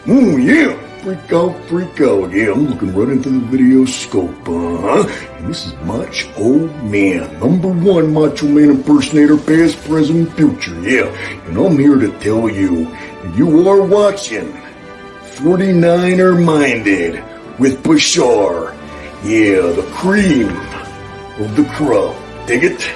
Oh, yeah. Freak out. Yeah, I'm looking right into the video scope, And this is Macho Man, #1 Macho Man impersonator, past, present, future, yeah. And I'm here to tell you, you are watching 49er Minded with Bashar. Yeah, the cream of the crop. Dig it?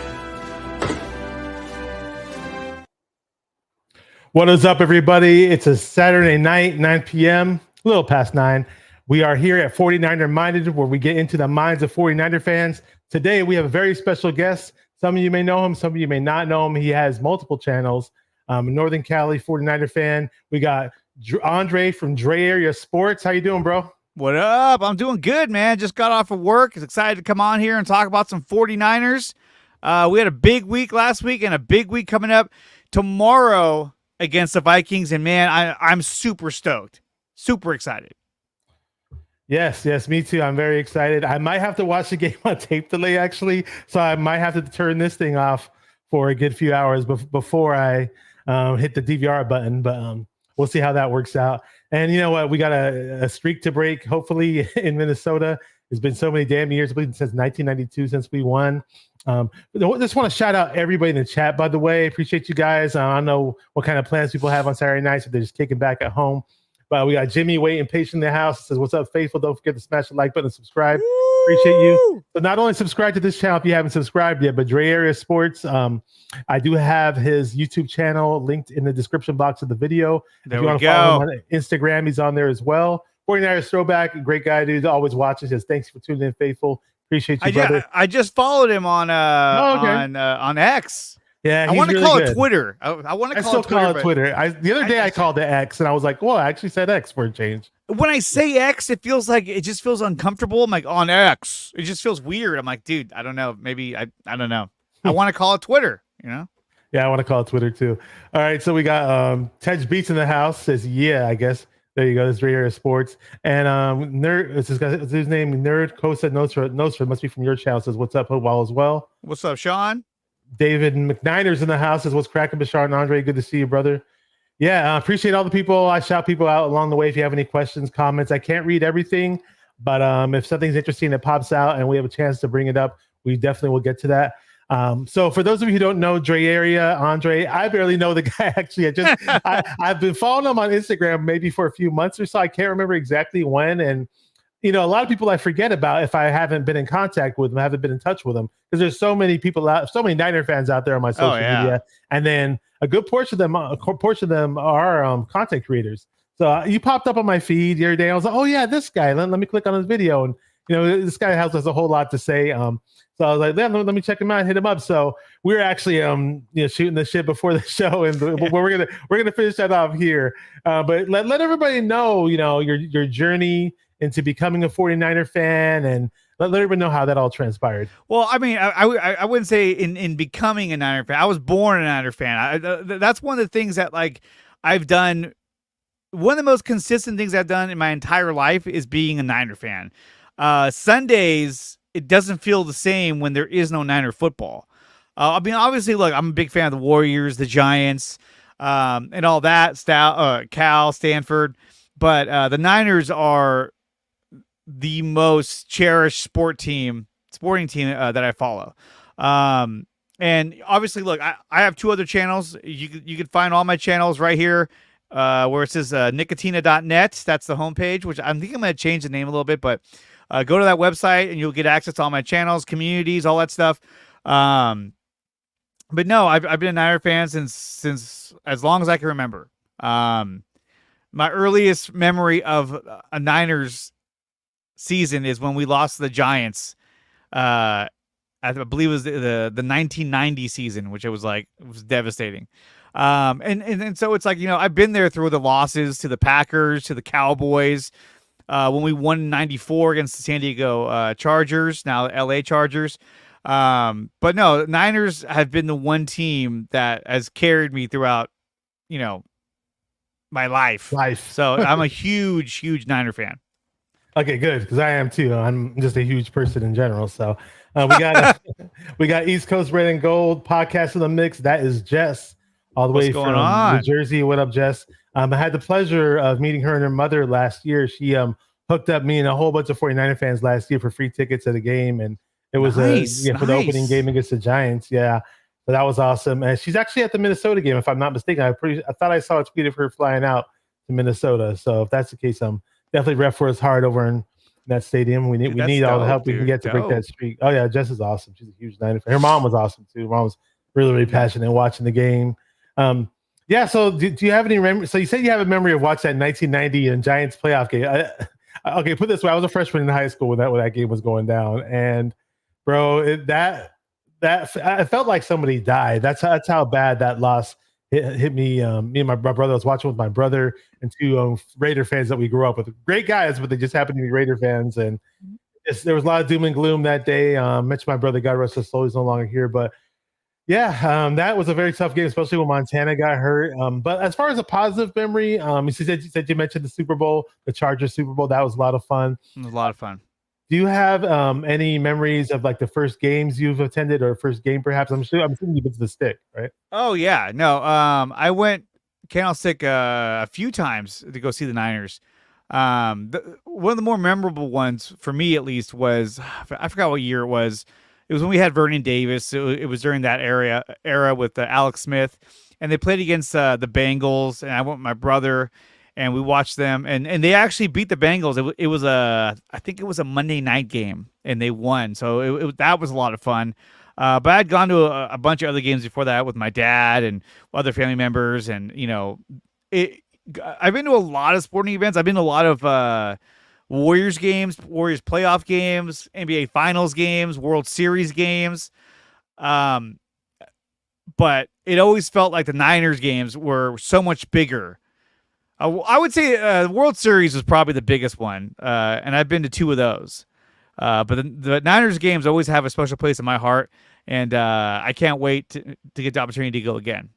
What is up, everybody? It's a Saturday night, 9 p.m., a little past 9. We are here at 49er Minded, where we get into the minds of 49er fans. Today, we have a very special guest. Some of you may know him, some of you may not know him. He has multiple channels. Northern Cali 49er fan. We got Andre from Dre Area Sports. How you doing, bro? What up? I'm doing good, man. Just got off of work. Excited to come on here and talk about some 49ers. We had a big week last week and a big week coming up tomorrow against the Vikings, and man, I'm super stoked. Super excited. Yes, me too. I'm very excited. I might have to watch the game on tape delay, actually, so I might have to turn this thing off for a good few hours before I hit the DVR button, but we'll see how that works out. And you know what? We got a streak to break, hopefully, in Minnesota. It's been so many damn years, since 1992 since we won. Just want to shout out everybody in the chat, by the way. Appreciate you guys. I don't know what kind of plans people have on Saturday nights if they're just kicking back at home. But we got Jimmy waiting patient in the house. Says, "What's up, faithful? Don't forget to smash the like button and subscribe." Woo! Appreciate you. So not only subscribe to this channel if you haven't subscribed yet, but Dre Area Sports. I do have his YouTube channel linked in the description box of the video. There if you we want to go. follow him on Instagram, he's on there as well. 49ers Throwback, great guy, dude. Always watches. Says, "Thanks for tuning in, faithful." Appreciate you, brother. I just followed him on X. Yeah, I want to really call good. it Twitter. I want to call it Twitter. The other day I called it X, and I was like, "Well, I actually said X for a change." When I say X, it just feels uncomfortable. I'm like, on X. It just feels weird. I'm like, dude, I don't know. Maybe I don't know. I want to call it Twitter, you know? Yeah, I want to call it Twitter too. All right, so we got Tej Beats in the house. Says, "Yeah, I guess." There you go. This is Dre Area Sports. And Nerd, it's his name, Nerd Kosa Nostra, must be from your channel. Says, "What's up? Hope all is well." What's up, Sean? David McNiner's in the house. Says, "What's cracking, Bashar and Andre? Good to see you, brother." Yeah, appreciate all the people. I shout people out along the way if you have any questions, comments. I can't read everything, but if something's interesting that pops out and we have a chance to bring it up, we definitely will get to that. So for those of you who don't know Dre Area, Andre, I barely know the guy. Actually, I've been following him on Instagram maybe for a few months or so. I can't remember exactly when. And you know, a lot of people I forget about if I haven't been in contact with them, haven't been in touch with them, because there's so many people out, so many Niner fans out there on my social media, and then a good portion of them are content creators. So you popped up on my feed the other day. I was like, "Oh yeah, this guy. Let me click on his video." And you know, this guy has a whole lot to say. So I was like, let me check him out, hit him up. So we were actually shooting the shit before the show, and we're gonna finish that off here. But let everybody know, you know, your journey into becoming a 49er fan, and let everybody know how that all transpired. Well, I mean, I wouldn't say in becoming a Niner fan. I was born a Niner fan. That's one of the things that I've done. One of the most consistent things I've done in my entire life is being a Niner fan. Sundays, it doesn't feel the same when there is no Niner football. I mean, obviously, look, I'm a big fan of the Warriors, the Giants, and all that, Cal, Stanford. But the Niners are the most cherished sporting team that I follow. And obviously, look, I have 2 other channels. You can find all my channels right here where it says nicotina.net. That's the homepage, which I think I'm going to change the name a little bit, but go to that website and you'll get access to all my channels, communities, all that stuff. But no, I've been a Niner fan since as long as I can remember. My earliest memory of a Niners season is when we lost to the Giants. I believe it was the 1990 season, which it was devastating. And so it's like, you know, I've been there through the losses to the Packers, to the Cowboys, when we won in 94 against the San Diego Chargers, now LA Chargers. But no, Niners have been the one team that has carried me throughout, you know, my life. So I'm a huge Niner fan. Okay, good, because I am too. I'm just a huge person in general. So we got East Coast Red and Gold podcast in the mix. That is Jess, all the way from New Jersey. What up, Jess? I had the pleasure of meeting her and her mother last year. She hooked up me and a whole bunch of 49er fans last year for free tickets at a game, and it was Nice, for the opening nice. game against the Giants. Yeah, so that was awesome. And she's actually at the Minnesota game, if I'm not mistaken. I thought I saw a tweet of her flying out to Minnesota. So if that's the case, definitely rep for us hard over in that stadium. We Dude, we that's need all the help dope, we can dude. get to break that Dope. streak. Oh yeah, Jess is awesome. She's a huge Niner fan. Her mom was awesome too. Her mom was really passionate watching the game. Yeah. So do you have any memory? So you said you have a memory of watching that 1990 and Giants playoff game. Okay, put it this way: I was a freshman in high school when that game was going down, and bro, that I felt like somebody died. That's how bad that loss hit me. Me and my brother, I was watching with my brother and two Raider fans that we grew up with. Great guys, but they just happened to be Raider fans, and there was a lot of doom and gloom that day. Mentioned my brother, God rest his soul, he's no longer here, but yeah, that was a very tough game, especially when Montana got hurt. But as far as a positive memory, you mentioned the Super Bowl, the Chargers Super Bowl. That was a lot of fun. It was a lot of fun. Do you have any memories of like the first games you've attended or first game perhaps? I'm assuming you've been to the Stick, right? Oh yeah, no. I went Candlestick a few times to go see the Niners. One of the more memorable ones for me, at least, was I forgot what year it was. It was when we had Vernon Davis. It was during that era with Alex Smith, and they played against the Bengals. And I went with my brother, and we watched them, and they actually beat the Bengals. It was I think it was a Monday night game, and they won. So that was a lot of fun. But I'd gone to a bunch of other games before that with my dad and other family members, and I've been to a lot of sporting events. I've been to a lot of Warriors games, Warriors playoff games, NBA Finals games, World Series games. But it always felt like the Niners games were so much bigger. I would say World Series was probably the biggest one, and I've been to two of those. But the Niners games always have a special place in my heart, and I can't wait to get the opportunity to go again.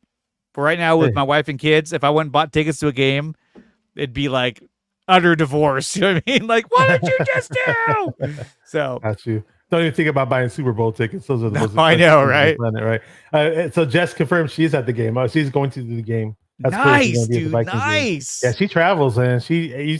For right now, with my wife and kids, if I went and bought tickets to a game, it'd be like utter divorce. You know what I mean? Like, what did you just do? So, got you. Don't even think about buying Super Bowl tickets. Those are the most I know, right? Planet, right? So Jess confirmed she's at the game. Oh, she's going to the game. That's nice, dude. Nice. Yeah, she travels, and you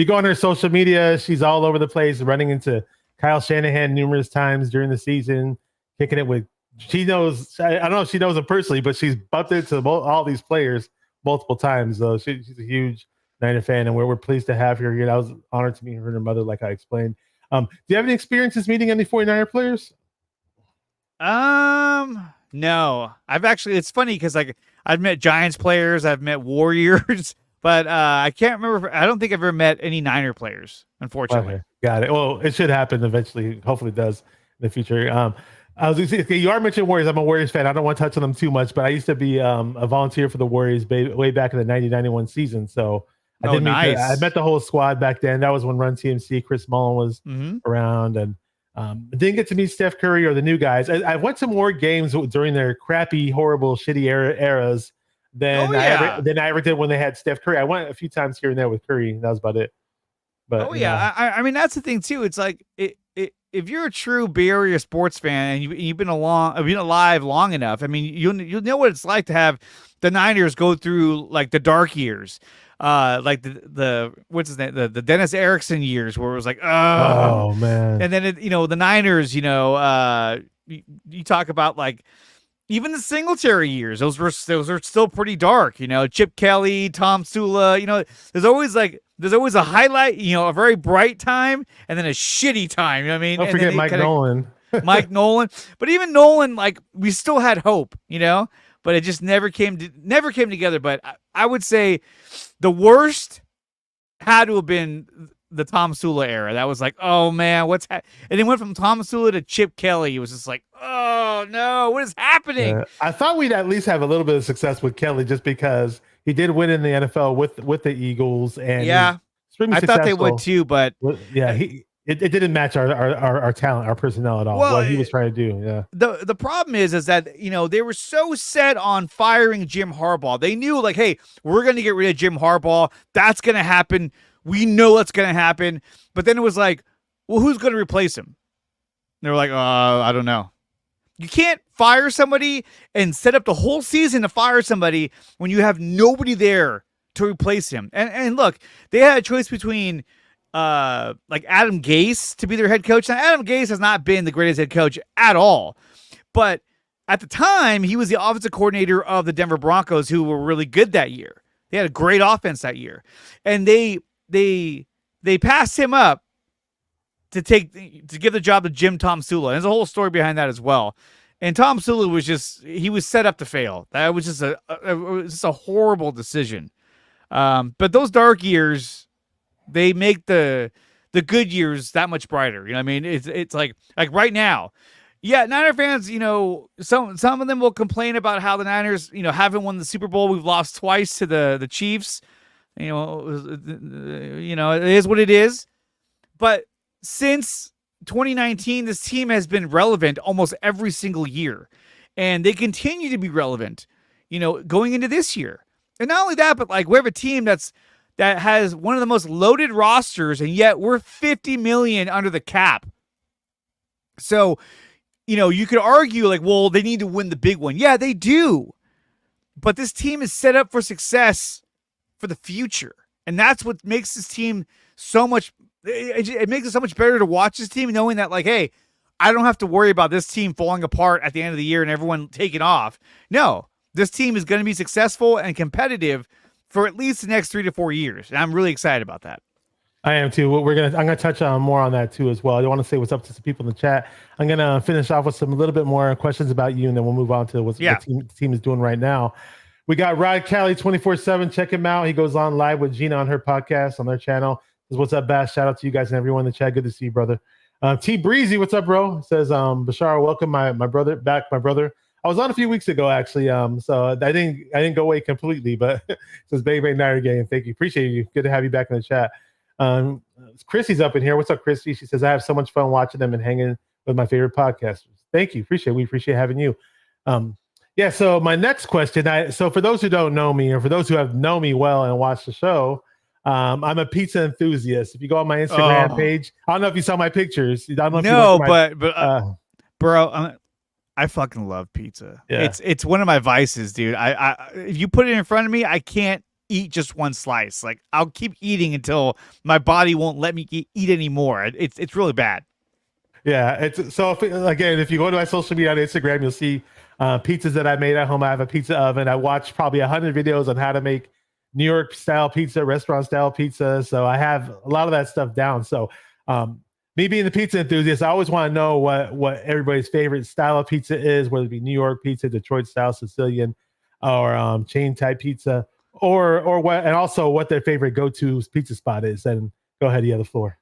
go on her social media. She's all over the place, running into Kyle Shanahan numerous times during the season, kicking it with. She knows. I don't know if she knows him personally, but she's bumped into all these players multiple times. Though she's a huge Niner fan, and we're pleased to have her here. I was honored to meet her and her mother, like I explained. Do you have any experiences meeting any 49er players? No. It's funny because like I've met Giants players, I've met Warriors, but I can't remember. I don't think I've ever met any Niner players, unfortunately. Okay, got it. Well, it should happen eventually. Hopefully, it does in the future. I was okay, you are mentioning Warriors. I'm a Warriors fan. I don't want to touch on them too much, but I used to be a volunteer for the Warriors way back in the 90-91 season. So I didn't I met the whole squad back then. That was when Run TMC, Chris Mullen was around, and didn't get to meet Steph Curry or the new guys. I went to more games during their crappy, horrible, shitty eras than I ever did when they had Steph Curry. I went a few times here and there with Curry. That was about it. But I mean that's the thing too. It's like if you're a true Bay Area sports fan and you've been alive long enough, I mean you'll know what it's like to have the Niners go through like the dark years, like the what's his name, the Dennis Erickson years where it was like oh man, and then the Niners, you talk about like even the Singletary years, those are still pretty dark. Chip Kelly, Tom Sula. There's always a highlight. A very bright time, and then a shitty time. You know what I mean? Don't forget Mike Nolan. Mike Nolan, but even Nolan, like we still had hope. But it just never came together. But I would say the worst had to have been the Tom Sula era. That was like, oh man, and it went from Tom Sula to Chip Kelly. It was just like, oh no, what is happening? I thought we'd at least have a little bit of success with Kelly just because he did win in the NFL with the Eagles, and I thought they would too, but it didn't match our talent, our personnel at all. What he was trying to do. Yeah. The problem is that they were so set on firing Jim Harbaugh. They knew like, hey, we're going to get rid of Jim Harbaugh. That's going to happen. We know that's going to happen. But then it was like, well, who's going to replace him? They were like, I don't know. You can't fire somebody and set up the whole season to fire somebody when you have nobody there to replace him. And look, they had a choice between like Adam Gase to be their head coach. Now, Adam Gase has not been the greatest head coach at all, but at the time, he was the offensive coordinator of the Denver Broncos, who were really good that year. They had a great offense that year, and they passed him up to give the job to Jim Tom Sula. There's a whole story behind that as well. And Tom Sula was set up to fail. That was just a horrible decision. But those dark years, they make the good years that much brighter. You know what I mean? It's like right now. Yeah, Niner fans, some of them will complain about how the Niners, haven't won the Super Bowl. We've lost twice to the Chiefs. It is what it is. But since 2019, this team has been relevant almost every single year. And they continue to be relevant, going into this year. And not only that, but like we have a team that has one of the most loaded rosters, and yet we're $50 million under the cap. So, you could argue like, well, they need to win the big one. Yeah, they do. But this team is set up for success for the future. And that's what makes this team so much, it makes it so much better to watch this team, knowing that like, hey, I don't have to worry about this team falling apart at the end of the year and everyone taking off. No, this team is going to be successful and competitive for at least the next 3 to 4 years. And I'm really excited about that. I am too. I'm gonna touch on more on that too as well. I want to say what's up to some people in the chat. I'm gonna finish off with some a little bit more questions about you, and then we'll move on to what the team is doing right now. We got Rod Cali 24/7. Check him out. He goes on live with Gina on her podcast on their channel. Says, what's up, Bass? Shout out to you guys and everyone in the chat. Good to see you, brother. T Breezy, what's up, bro? Says, Bashar, welcome my brother back. My brother. I was on a few weeks ago actually. So I didn't go away completely, but says Bang Bang Niner Game. Thank you, appreciate you. Good to have you back in the chat. Chrissy's up in here. What's up, Chrissy? She says, I have so much fun watching them and hanging with my favorite podcasters. Thank you. We appreciate having you. So my next question, so for those who don't know me, or for those who have known me well and watched the show, I'm a pizza enthusiast. If you go on my Instagram page, I don't know if you saw my pictures. I don't know if you bro, I fucking love pizza. Yeah. It's one of my vices, dude. I if you put it in front of me, I can't eat just one slice. Like I'll keep eating until my body won't let me eat anymore. It's really bad. Yeah, if you go to my social media on Instagram, you'll see pizzas that I made at home. I have a pizza oven. I watched probably 100 videos on how to make New York style pizza, restaurant style pizza. So I have a lot of that stuff down. So me being the pizza enthusiast, I always want to know what everybody's favorite style of pizza is, whether it be New York pizza, Detroit style, Sicilian, or chain type pizza. Or what, and also what their favorite go-to pizza spot is. And go ahead, you have the floor.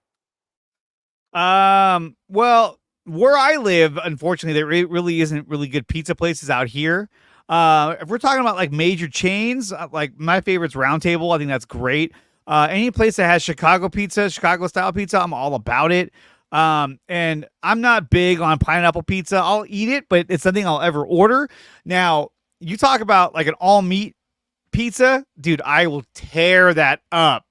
Well, where I live, unfortunately, there really isn't really good pizza places out here. If we're talking about like major chains, like my favorite's Round Table. I think that's great. Any place that has Chicago style pizza, I'm all about it. And I'm not big on pineapple pizza. I'll eat it, but it's something I'll ever order. Now, you talk about like an all meat pizza, dude, I will tear that up.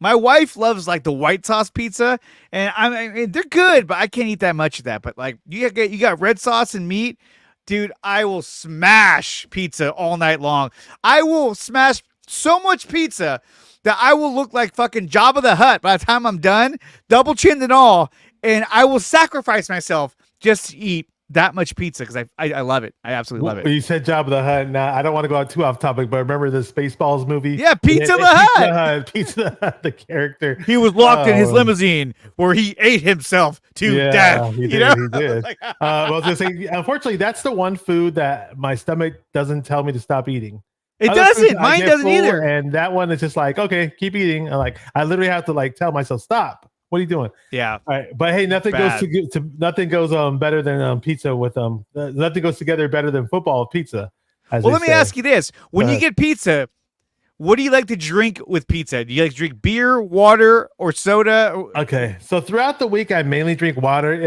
My wife loves like the white sauce pizza, and they're good, but I can't eat that much of that. But like you got red sauce and meat, dude, I will smash pizza all night long. I will smash so much pizza that I will look like fucking Jabba the Hutt by the time I'm done, double chinned and all, and I will sacrifice myself just to eat that much pizza because I love it. I absolutely love it. Well, you said Jabba the Hutt. Now I don't want to go too off topic, but remember the Spaceballs movie? Yeah, Pizza the Hutt. Pizza the Hutt, the character. He was locked in his limousine where he ate himself to death. He did. I was gonna say, unfortunately, that's the one food that my stomach doesn't tell me to stop eating. It doesn't. Mine doesn't either. And that one is just like, okay, keep eating. I literally have to like tell myself, stop. What are you doing? Yeah. All right. But hey, nothing goes better than pizza with nothing goes together better than football with pizza. Well, let me ask you this. When you get pizza, what do you like to drink with pizza? Do you like to drink beer, water, or soda? Okay. So throughout the week I mainly drink water.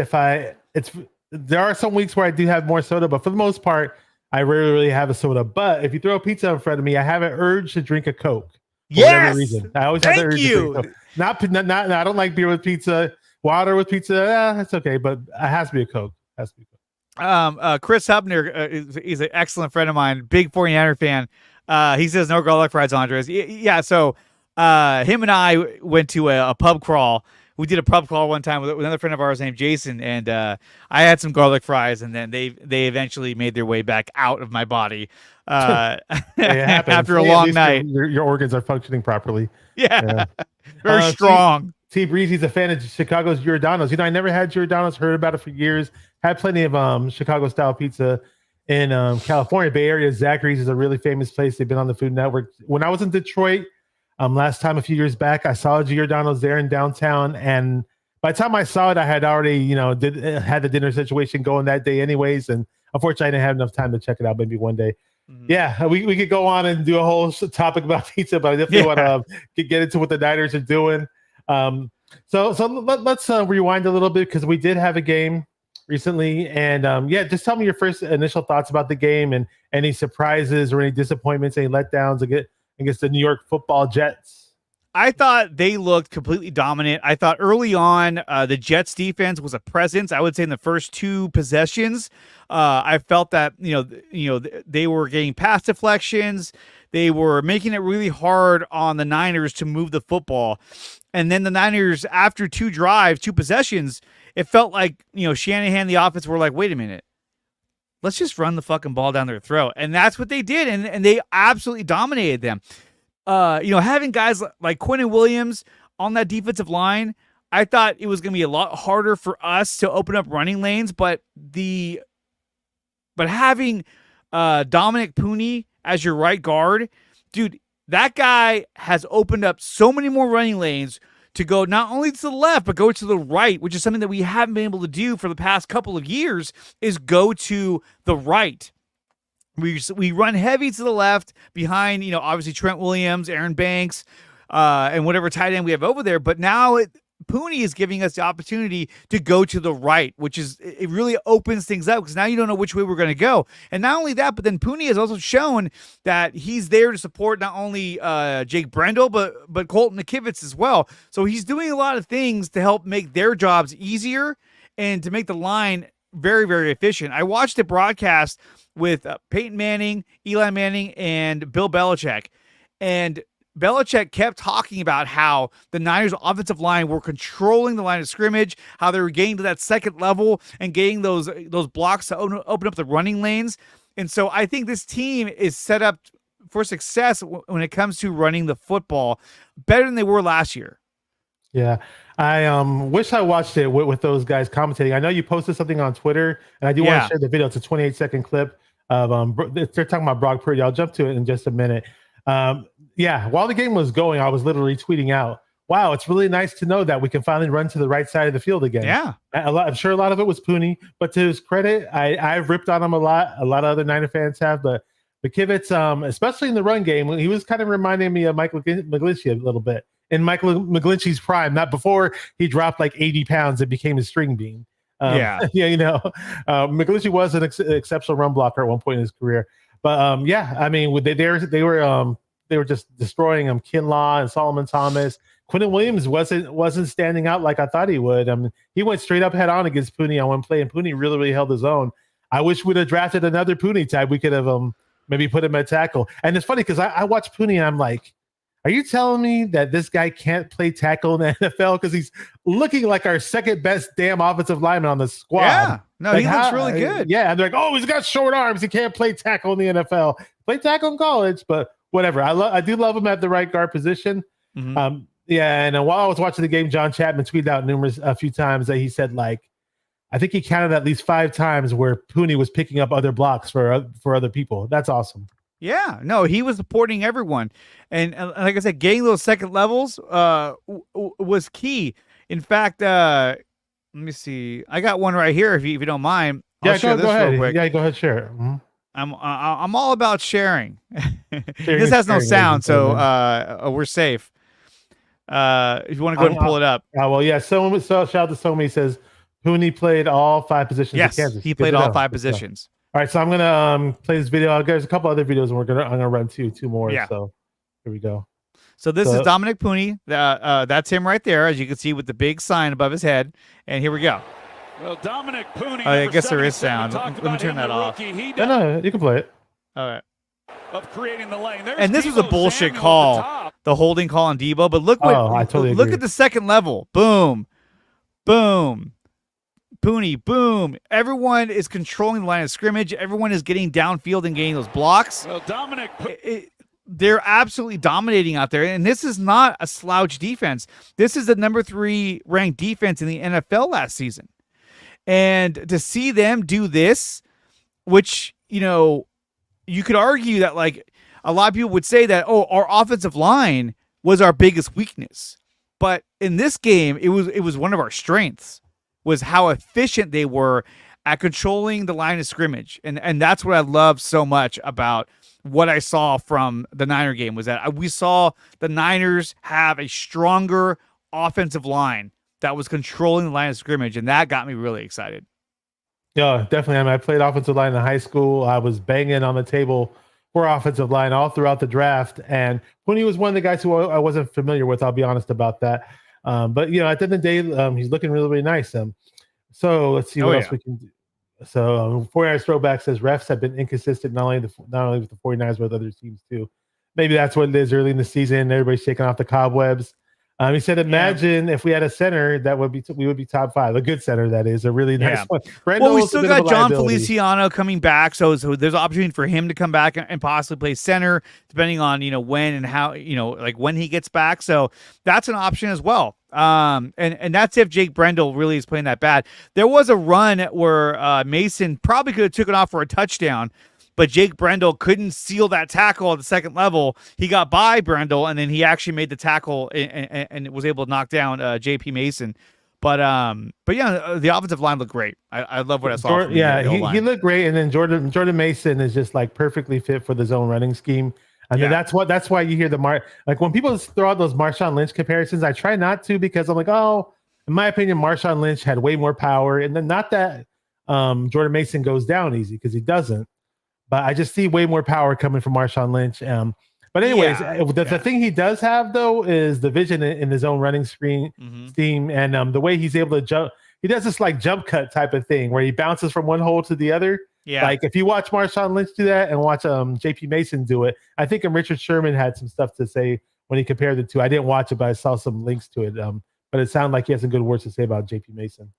There are some weeks where I do have more soda, but for the most part, I rarely really have a soda. But if you throw a pizza in front of me, I have an urge to drink a Coke. For whatever reason. I always have the urge to drink a Coke. Not, I don't like beer with pizza. Water with pizza, that's okay, but it has to be a Coke. Chris Hubner, he's an excellent friend of mine, big 49er fan. He says no garlic fries, Andres. Yeah, so him and I went to a pub crawl. We did a pub crawl one time with another friend of ours named Jason, and I had some garlic fries, and then they eventually made their way back out of my body Hey, it happens. after a Hey, at long least night. Your organs are functioning properly. Yeah, very Uh, strong. T Breezy's a fan of Chicago's Giordano's. I never had Giordano's, heard about it for years. Had plenty of Chicago style pizza in California, Bay Area. Zachary's is a really famous place. They've been on the Food Network. When I was in Detroit, last time a few years back, I saw Giordano's there in downtown, and by the time I saw it, I had already, had the dinner situation going that day, anyways. And unfortunately, I didn't have enough time to check it out. Maybe one day. Yeah, we could go on and do a whole topic about pizza, but I definitely want to get into what the Niners are doing. So let's rewind a little bit because we did have a game recently, and just tell me your first initial thoughts about the game and any surprises or any disappointments, any letdowns against the New York Football Jets. I thought they looked completely dominant. I thought early on the Jets defense was a presence. I would say in the first two possessions, I felt that they were getting pass deflections. They were making it really hard on the Niners to move the football. And then the Niners, after two possessions, it felt like Shanahan, the offense, were like, wait a minute. Let's just run the fucking ball down their throat. And that's what they did. And they absolutely dominated them. Having guys like Quinnen Williams on that defensive line, I thought it was going to be a lot harder for us to open up running lanes, but having Dominic Pooney as your right guard, dude, that guy has opened up so many more running lanes to go not only to the left, but go to the right, which is something that we haven't been able to do for the past couple of years, is go to the right. We run heavy to the left behind, obviously Trent Williams, Aaron Banks, and whatever tight end we have over there. But now Pooney is giving us the opportunity to go to the right, which it really opens things up because now you don't know which way we're going to go. And not only that, but then Pooney has also shown that he's there to support not only Jake Brendel, but Colton McKivitz as well. So he's doing a lot of things to help make their jobs easier and to make the line very, very efficient. I watched the broadcast with Peyton Manning, Eli Manning, and Bill Belichick. And Belichick kept talking about how the Niners offensive line were controlling the line of scrimmage, how they were getting to that second level and getting those blocks to open up the running lanes. And so I think this team is set up for success when it comes to running the football better than they were last year. Yeah, I wish I watched it with those guys commentating. I know you posted something on Twitter, and I do want to share the video. It's a 28-second clip of they're talking about Brock Purdy. I'll jump to it in just a minute. While the game was going, I was literally tweeting out, wow, it's really nice to know that we can finally run to the right side of the field again. Yeah. I'm sure a lot of it was Pooney, but to his credit, I've ripped on him a lot. A lot of other Niner fans have, but McKivitz, especially in the run game, he was kind of reminding me of Michael McGlinchey a little bit. In Michael McGlinchey's prime, not before he dropped like 80 pounds and became a string bean. McGlinchey was an exceptional run blocker at one point in his career. But they were just destroying him. Kinlaw and Solomon Thomas. Quinnen Williams wasn't standing out like I thought he would. I mean, he went straight up head on against Pooney on one play, and Pooney really, really held his own. I wish we'd have drafted another Pooney type. We could have maybe put him at tackle. And it's funny because I watched Pooney and I'm like, are you telling me that this guy can't play tackle in the NFL? Because he's looking like our second best damn offensive lineman on the squad. Yeah, no, he looks really good. Yeah, and they're like, oh, he's got short arms. He can't play tackle in the NFL. Play tackle in college, but whatever. I do love him at the right guard position. Mm-hmm. And while I was watching the game, John Chapman tweeted out a few times that he said, like, I think he counted at least 5 times where Pooney was picking up other blocks for other people. That's awesome. Yeah, no, he was supporting everyone. And like I said, getting those second levels was key. In fact, let me see. I got one right here if you don't mind. I'll share this real quick. Yeah, go ahead, share it. Mm-hmm. I'm all about sharing. This has no sound, so we're safe. If you want to go ahead and pull it up. So shout out to Somi. Says Pooney played all 5 positions yes, in Kansas. He played all 5 positions. All right, so I'm gonna play this video. There's a couple other videos, and I'm gonna run two more. Yeah. So here we go. So this is Dominic Pooney. That's him right there, as you can see with the big sign above his head. And here we go. Well, Dominic Pooney. I guess there is sound. Let me turn that off. No, you can play it. All right. of creating the lane. There's and this was a Deebo bullshit Samuel call, at the top. the holding call on Deebo. But look what I totally look agree. at the second level. Boom, boom, Pooney, boom. Everyone is controlling the line of scrimmage. Everyone is getting downfield and getting those blocks. Well, Dominic. They're absolutely dominating out there. And this is not a slouch defense. This is the number 3 ranked defense in the NFL last season. And to see them do this, which, you could argue that, like, a lot of people would say that, our offensive line was our biggest weakness. But in this game, it was one of our strengths, was how efficient they were at controlling the line of scrimmage. And that's what I love so much about what I saw from the Niner game, was that we saw the Niners have a stronger offensive line that was controlling the line of scrimmage, and that got me really excited. Yeah, definitely. I mean, I played offensive line in high school. I was banging on the table for offensive line all throughout the draft, and Pooney was one of the guys who I wasn't familiar with. I'll be honest about that. But at the end of the day, he's looking really, really nice. So let's see what else we can do. So 49ers throwback says refs have been inconsistent not only with the 49ers but with other teams too. Maybe that's what it is early in the season. Everybody's shaking off the cobwebs. He said, "Imagine if we had a center that would be we would be top 5. A good center, that is, a really nice one." Well, we still got John Feliciano coming back, so there's an opportunity for him to come back and possibly play center, depending on when and how like when he gets back. So that's an option as well. And that's if Jake Brendel really is playing that bad. There was a run where Mason probably could have taken off for a touchdown, but Jake Brendel couldn't seal that tackle at the second level. He got by Brendel, and then he actually made the tackle and was able to knock down JP Mason. But yeah, the offensive line looked great. I love what I saw. He looked great, and then Jordan Mason is just like perfectly fit for the zone running scheme. I mean, that's why you hear like when people throw out those Marshawn Lynch comparisons, I try not to, because I'm like, in my opinion, Marshawn Lynch had way more power, and then not that Jordan Mason goes down easy, because he doesn't. But I just see way more power coming from Marshawn Lynch. But anyways, the thing he does have, though, is the vision in his own running scheme, and the way he's able to jump. He does this like jump cut type of thing where he bounces from one hole to the other. Yeah. Like if you watch Marshawn Lynch do that and watch JP Mason do it, I think Richard Sherman had some stuff to say when he compared the two. I didn't watch it, but I saw some links to it. But it sounded like he has some good words to say about JP Mason.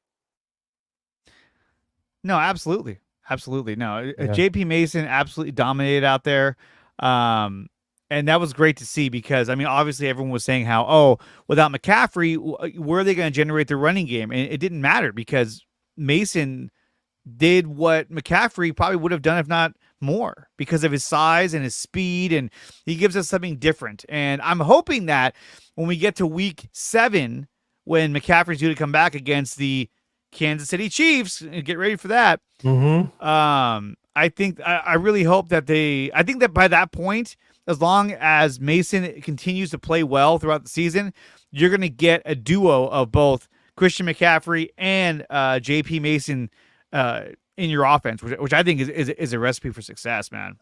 No, absolutely. Absolutely. No, JP Mason absolutely dominated out there. And that was great to see, because, I mean, obviously everyone was saying how, without McCaffrey, where are they going to generate their running game? And it didn't matter, because Mason did what McCaffrey probably would have done, if not more, because of his size and his speed, and he gives us something different. And I'm hoping that when we get to week 7, when McCaffrey's due to come back against the Kansas City Chiefs, and get ready for that. I really hope that I think that by that point, as long as Mason continues to play well throughout the season, you're going to get a duo of both Christian McCaffrey and JP Mason in your offense, which I think is a recipe for success, man.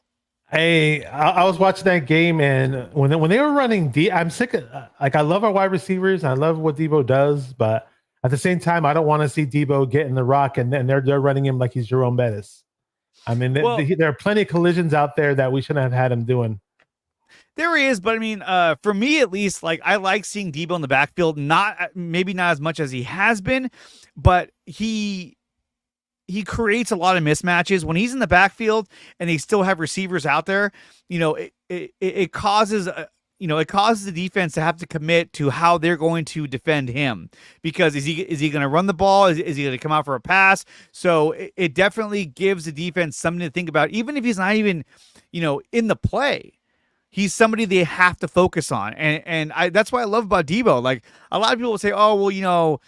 Hey, I was watching that game, and when they were running I'm sick of, I love our wide receivers. I love what Deebo does, but at the same time, I don't want to see Deebo getting the rock and they're running him like he's Jerome Bettis. I mean, there are plenty of collisions out there that we shouldn't have had him doing. There he is, but I mean, for me at least, like, I like seeing Deebo in the backfield. Maybe not as much as he has been, but he creates a lot of mismatches when he's in the backfield and they still have receivers out there. It causes the defense to have to commit to how they're going to defend him, because is he going to run the ball? Is he going to come out for a pass? So it definitely gives the defense something to think about, even if he's not even, in the play. He's somebody they have to focus on, and that's what I love about Deebo. Like, a lot of people will say, that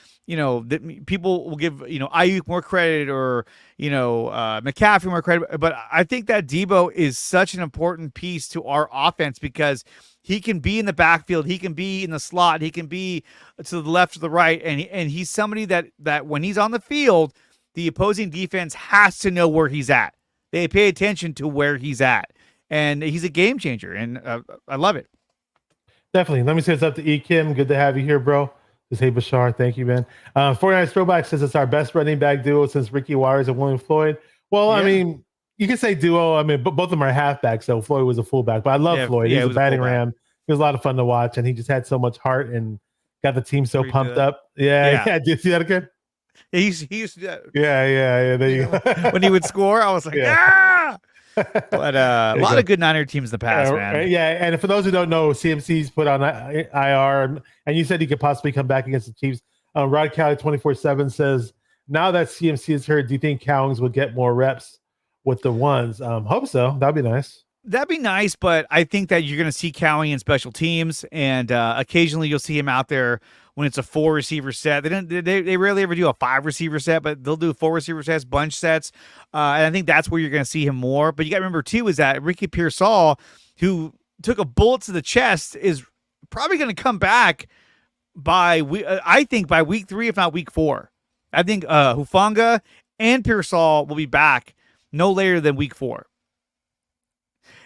people will give Ayuk more credit, or McCaffrey more credit, but I think that Deebo is such an important piece to our offense, because he can be in the backfield, he can be in the slot, he can be to the left or the right, and he's somebody that when he's on the field, the opposing defense has to know where he's at. They pay attention to where he's at. And he's a game changer, and I love it. Definitely. Let me say what's up to E. Kim. Good to have you here, bro. Just hey, Bashar. Thank you, man. 49ers Throwback says it's our best running back duo since Ricky Waters and William Floyd. Well, yeah. I mean, you can say duo. I mean, but both of them are halfbacks. So Floyd was a fullback, but I love Floyd. He's a batting ram. He was a lot of fun to watch, and he just had so much heart and got the team so pumped up. Yeah. Did you see that again? He used to do that. Yeah. There you go. When he would score, I was like, yeah. But a lot of good Niner teams in the past, man. Yeah, and for those who don't know, CMC's put on IR, and you said he could possibly come back against the Chiefs. Rod Cali 24/7 says, now that CMC is hurt, do you think Cowings would get more reps with the ones? Hope so. That'd be nice. That'd be nice, but I think that you're going to see Cowing in special teams, and occasionally you'll see him out there when it's a 4-receiver set. They rarely ever do a 5-receiver set, but they'll do 4-receiver sets, bunch sets, and I think that's where you're going to see him more. But you got to remember too is that Ricky Pearsall, who took a bullet to the chest, is probably going to come back I think by week 3, if not week 4. I think Hufanga and Pearsall will be back no later than week 4.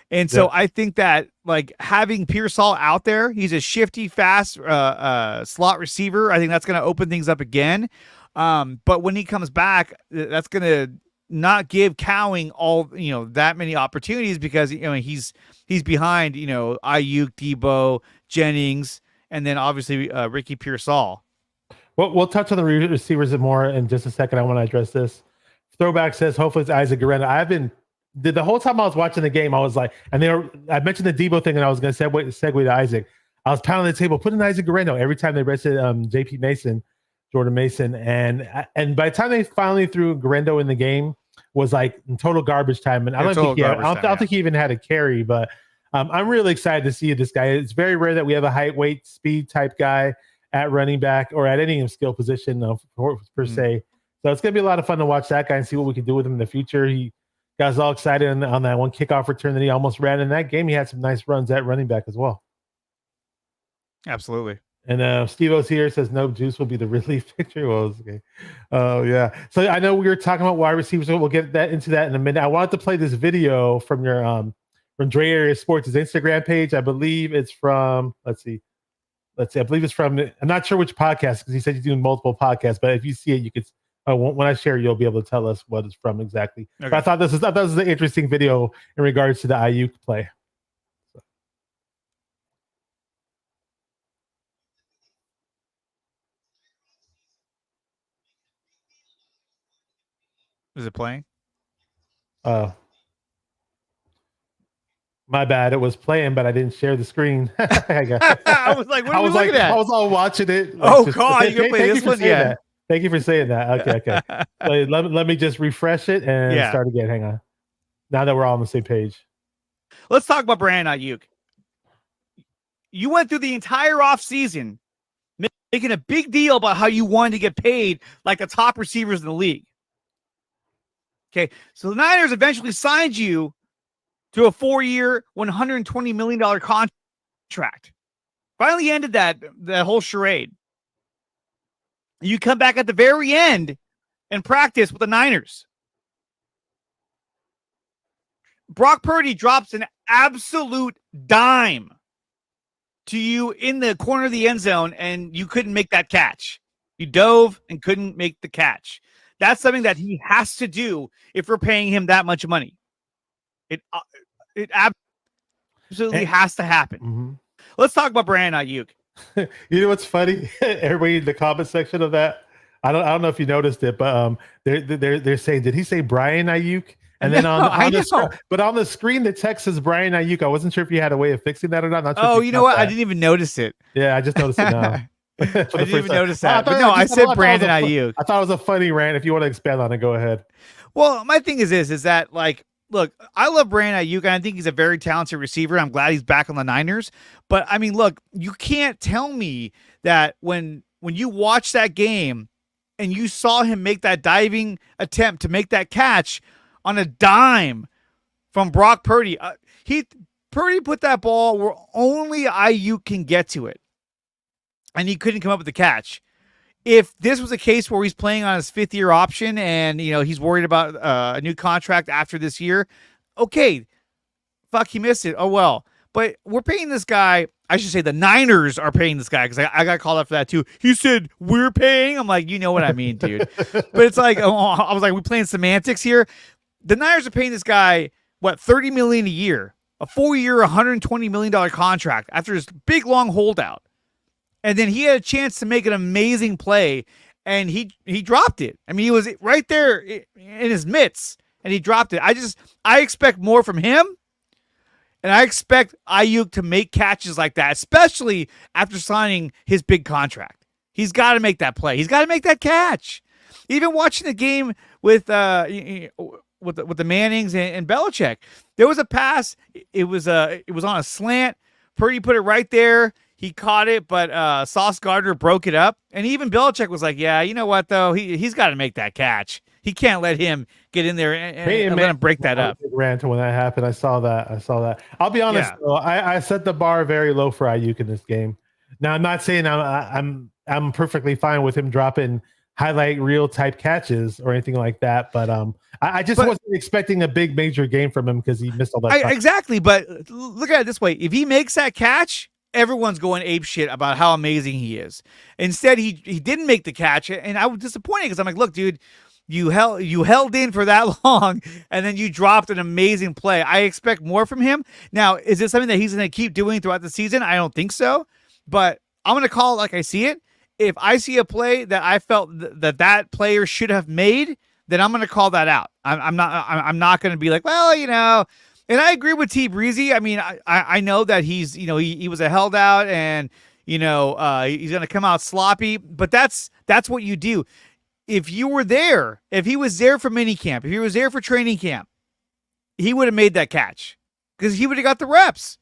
And so I think that like having Pearsall out there, he's a shifty, fast slot receiver. I think that's going to open things up again. But when he comes back, that's going to not give Cowing all that many opportunities because he's behind Ayuk, Debo, Jennings, and then obviously Ricky Pearsall. Well, we'll touch on the receivers more in just a second. I want to address this. Throwback says hopefully it's Isaac Guerrero. The whole time I was watching the game, I was like, and I mentioned the Debo thing, and I was going to segue to Isaac. I was pounding the table, putting Isaac Guerrero every time they rested J.P. Mason, Jordan Mason, and by the time they finally threw Guerrero in the game, was like total garbage time. And I don't think he even had a carry, but I'm really excited to see this guy. It's very rare that we have a height, weight, speed type guy at running back or at any skill position per se. So it's going to be a lot of fun to watch that guy and see what we can do with him in the future. He got us all excited on that one kickoff return that he almost ran in that game. He had some nice runs at running back as well. Absolutely. And Steve O's here says no juice will be the relief picture. Well, okay. Oh yeah. So I know we were talking about wide receivers. So we'll get into that in a minute. I wanted to play this video from your from Dre Area Sports' Instagram page. I believe it's from. Let's see. I believe it's from. I'm not sure which podcast because he said he's doing multiple podcasts. But if you see it, you could. When I share, you'll be able to tell us what it's from exactly. Okay. But I thought this was an interesting video in regards to the Ayuk play. Is it playing? My bad. It was playing, but I didn't share the screen. I was like, what are we looking at? I was all watching it. God, you can play this one? Yeah. Thank you for saying that. Okay. let me just refresh it and start again. Hang on. Now that we're all on the same page. Let's talk about Brandon Ayuk. You went through the entire offseason making a big deal about how you wanted to get paid like the top receivers in the league. Okay, so the Niners eventually signed you to a 4-year, $120 million contract. Finally ended that whole charade. You come back at the very end and practice with the Niners. Brock Purdy drops an absolute dime to you in the corner of the end zone, and you couldn't make that catch. You dove and couldn't make the catch. That's something that he has to do if we're paying him that much money. It absolutely has to happen. Mm-hmm. Let's talk about Brandon Ayuk. You know what's funny? Everybody in the comment section of that, I don't know if you noticed it, but they're saying, did he say Brian Ayuk? And then on the screen, the text says Brian Ayuk. I wasn't sure if you had a way of fixing that or not. Not sure you know what? That. I didn't even notice it. Yeah, I just noticed it now. I didn't even notice that. But no, I said Brandon Ayuk. I thought it was a funny rant. If you want to expand on it, go ahead. Well, my thing is that like, look, I love Brandon Ayuk, and I think he's a very talented receiver. I'm glad he's back on the Niners. But I mean, look, you can't tell me that when you watch that game and you saw him make that diving attempt to make that catch on a dime from Brock Purdy, Purdy put that ball where only Ayuk can get to it, and he couldn't come up with the catch. If this was a case where he's playing on his 5th-year option and, he's worried about a new contract after this year, okay, fuck, he missed it. Oh, well. But we're paying this guy. I should say the Niners are paying this guy because I got called out for that too. He said, we're paying. I'm like, you know what I mean, dude. But it's like, I was like, we playing semantics here. The Niners are paying this guy what, $30 million a year, a 4-year, $120 million contract after his big long holdout, and then he had a chance to make an amazing play, and he dropped it. I mean, he was right there in his mitts, and he dropped it. I expect more from him, and I expect Ayuk to make catches like that, especially after signing his big contract. He's got to make that play. He's got to make that catch. Even watching the game with the Mannings and Belichick, there was a pass. It was on a slant. Purdy put it right there. He caught it, but Sauce Gardner broke it up. And even Belichick was like, yeah, you know what, though? He's got to make that catch. He can't let him get in there and let him break that up. Ran to when that happened. I saw that. I'll be honest, though, I set the bar very low for Ayuk in this game. Now, I'm not saying I'm perfectly fine with him dropping highlight reel type catches or anything like that, but I just wasn't expecting a big major game from him because he missed all that. Exactly, but look at it this way: if he makes that catch, everyone's going ape shit about how amazing he is. Instead, he didn't make the catch, and I was disappointed because I'm like, look, dude, you held in for that long, and then you dropped an amazing play. I expect more from him. Now, is this something that he's going to keep doing throughout the season? I don't think so, but I'm going to call it like I see it. If I see a play that I felt that player should have made, then I'm going to call that out. I'm not going to be like, well, you know. And I agree with T. Breezy. I mean, I know that he's, you know, he was a held out, and you know he's going to come out sloppy. But that's what you do. If you were there, if he was there for minicamp, if he was there for training camp, he would have made that catch because he would have got the reps.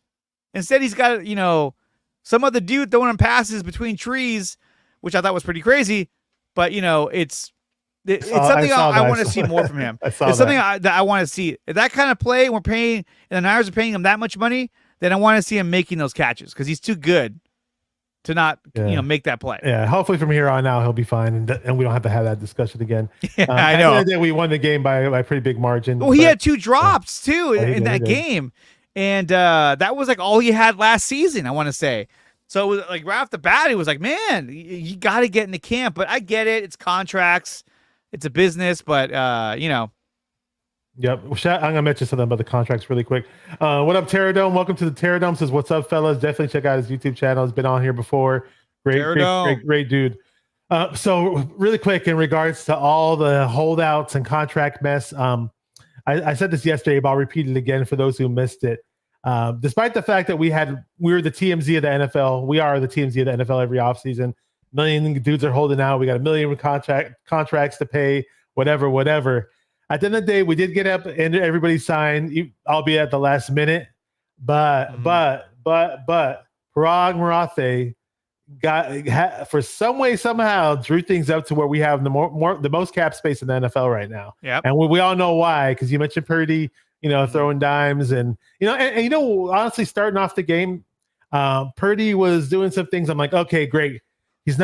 Instead, he's got, you know, some other dude throwing him passes between trees, which I thought was pretty crazy. But, you know, it's something I want to see more from him. It's something that I want to see. If that kind of play, we're paying, and the Niners are paying him that much money, then I want to see him making those catches because he's too good to not, you know, make that play. Yeah, hopefully from here on out he'll be fine, and we don't have to have that discussion again. Yeah, I know. That we won the game by a pretty big margin. Well, he had 2 drops too in that game, and that was like all he had last season, I want to say. So it was like right off the bat, he was like, "Man, you got to get into camp." But I get it; it's contracts, it's a business. But you know. Yep. I'm gonna mention something about the contracts really quick. What up, Terradome? Welcome to the Terradome. Says, what's up, fellas? Definitely check out his YouTube channel. He's been on here before. Great dude. So really quick, in regards to all the holdouts and contract mess, I said this yesterday, but I'll repeat it again for those who missed it. Despite the fact that we're the TMZ of the NFL, we are the TMZ of the NFL every offseason. A million dudes are holding out. We got a million contracts to pay, whatever. At the end of the day, we did get up and everybody signed, albeit at the last minute. But Parag Marathe for some way, somehow drew things up to where we have the most cap space in the NFL right now. Yeah. And we all know why, because you mentioned Purdy, you know, throwing dimes and you know, honestly, starting off the game, Purdy was doing some things. I'm like, okay, great. He's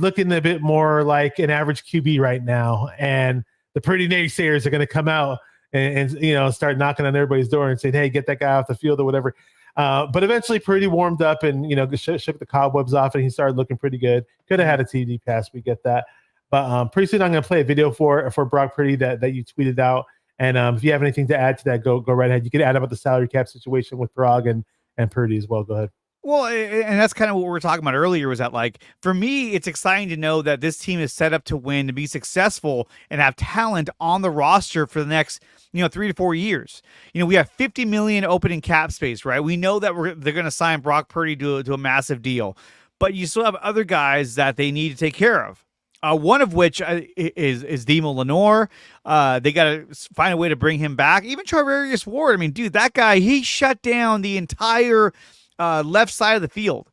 looking a bit more like an average QB right now. And the Purdy naysayers are going to come out and you know, start knocking on everybody's door and saying, hey, get that guy off the field or whatever. But eventually Purdy warmed up and, you know, shook the cobwebs off and he started looking pretty good. Could have had a TD pass. We get that. But pretty soon I'm going to play a video for Brock Purdy that you tweeted out. And if you have anything to add to that, go right ahead. You can add about the salary cap situation with Parag and Purdy as well. Go ahead. Well, and that's kind of what we were talking about earlier, was that, like, for me, it's exciting to know that this team is set up to win, to be successful, and have talent on the roster for the next, 3 to 4 years. We have $50 million open in cap space, right? We know that they're going to sign Brock Purdy to a massive deal, but you still have other guys that they need to take care of. One of which is Demo Lenore. They got to find a way to bring him back. Even Charvarius Ward. I mean, dude, that guy, he shut down the entire left side of the field.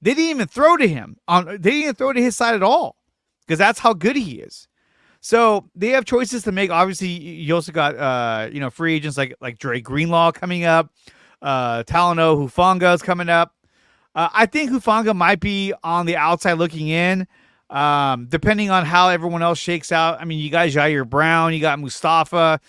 They didn't even throw to him. They didn't even throw to his side at all, because that's how good he is. So they have choices to make. Obviously, you also got free agents like Dre Greenlaw coming up. Talanoa Hufanga is coming up. I think Hufanga might be on the outside looking in. Depending on how everyone else shakes out. I mean, you got Jair Brown, you got Mustafa.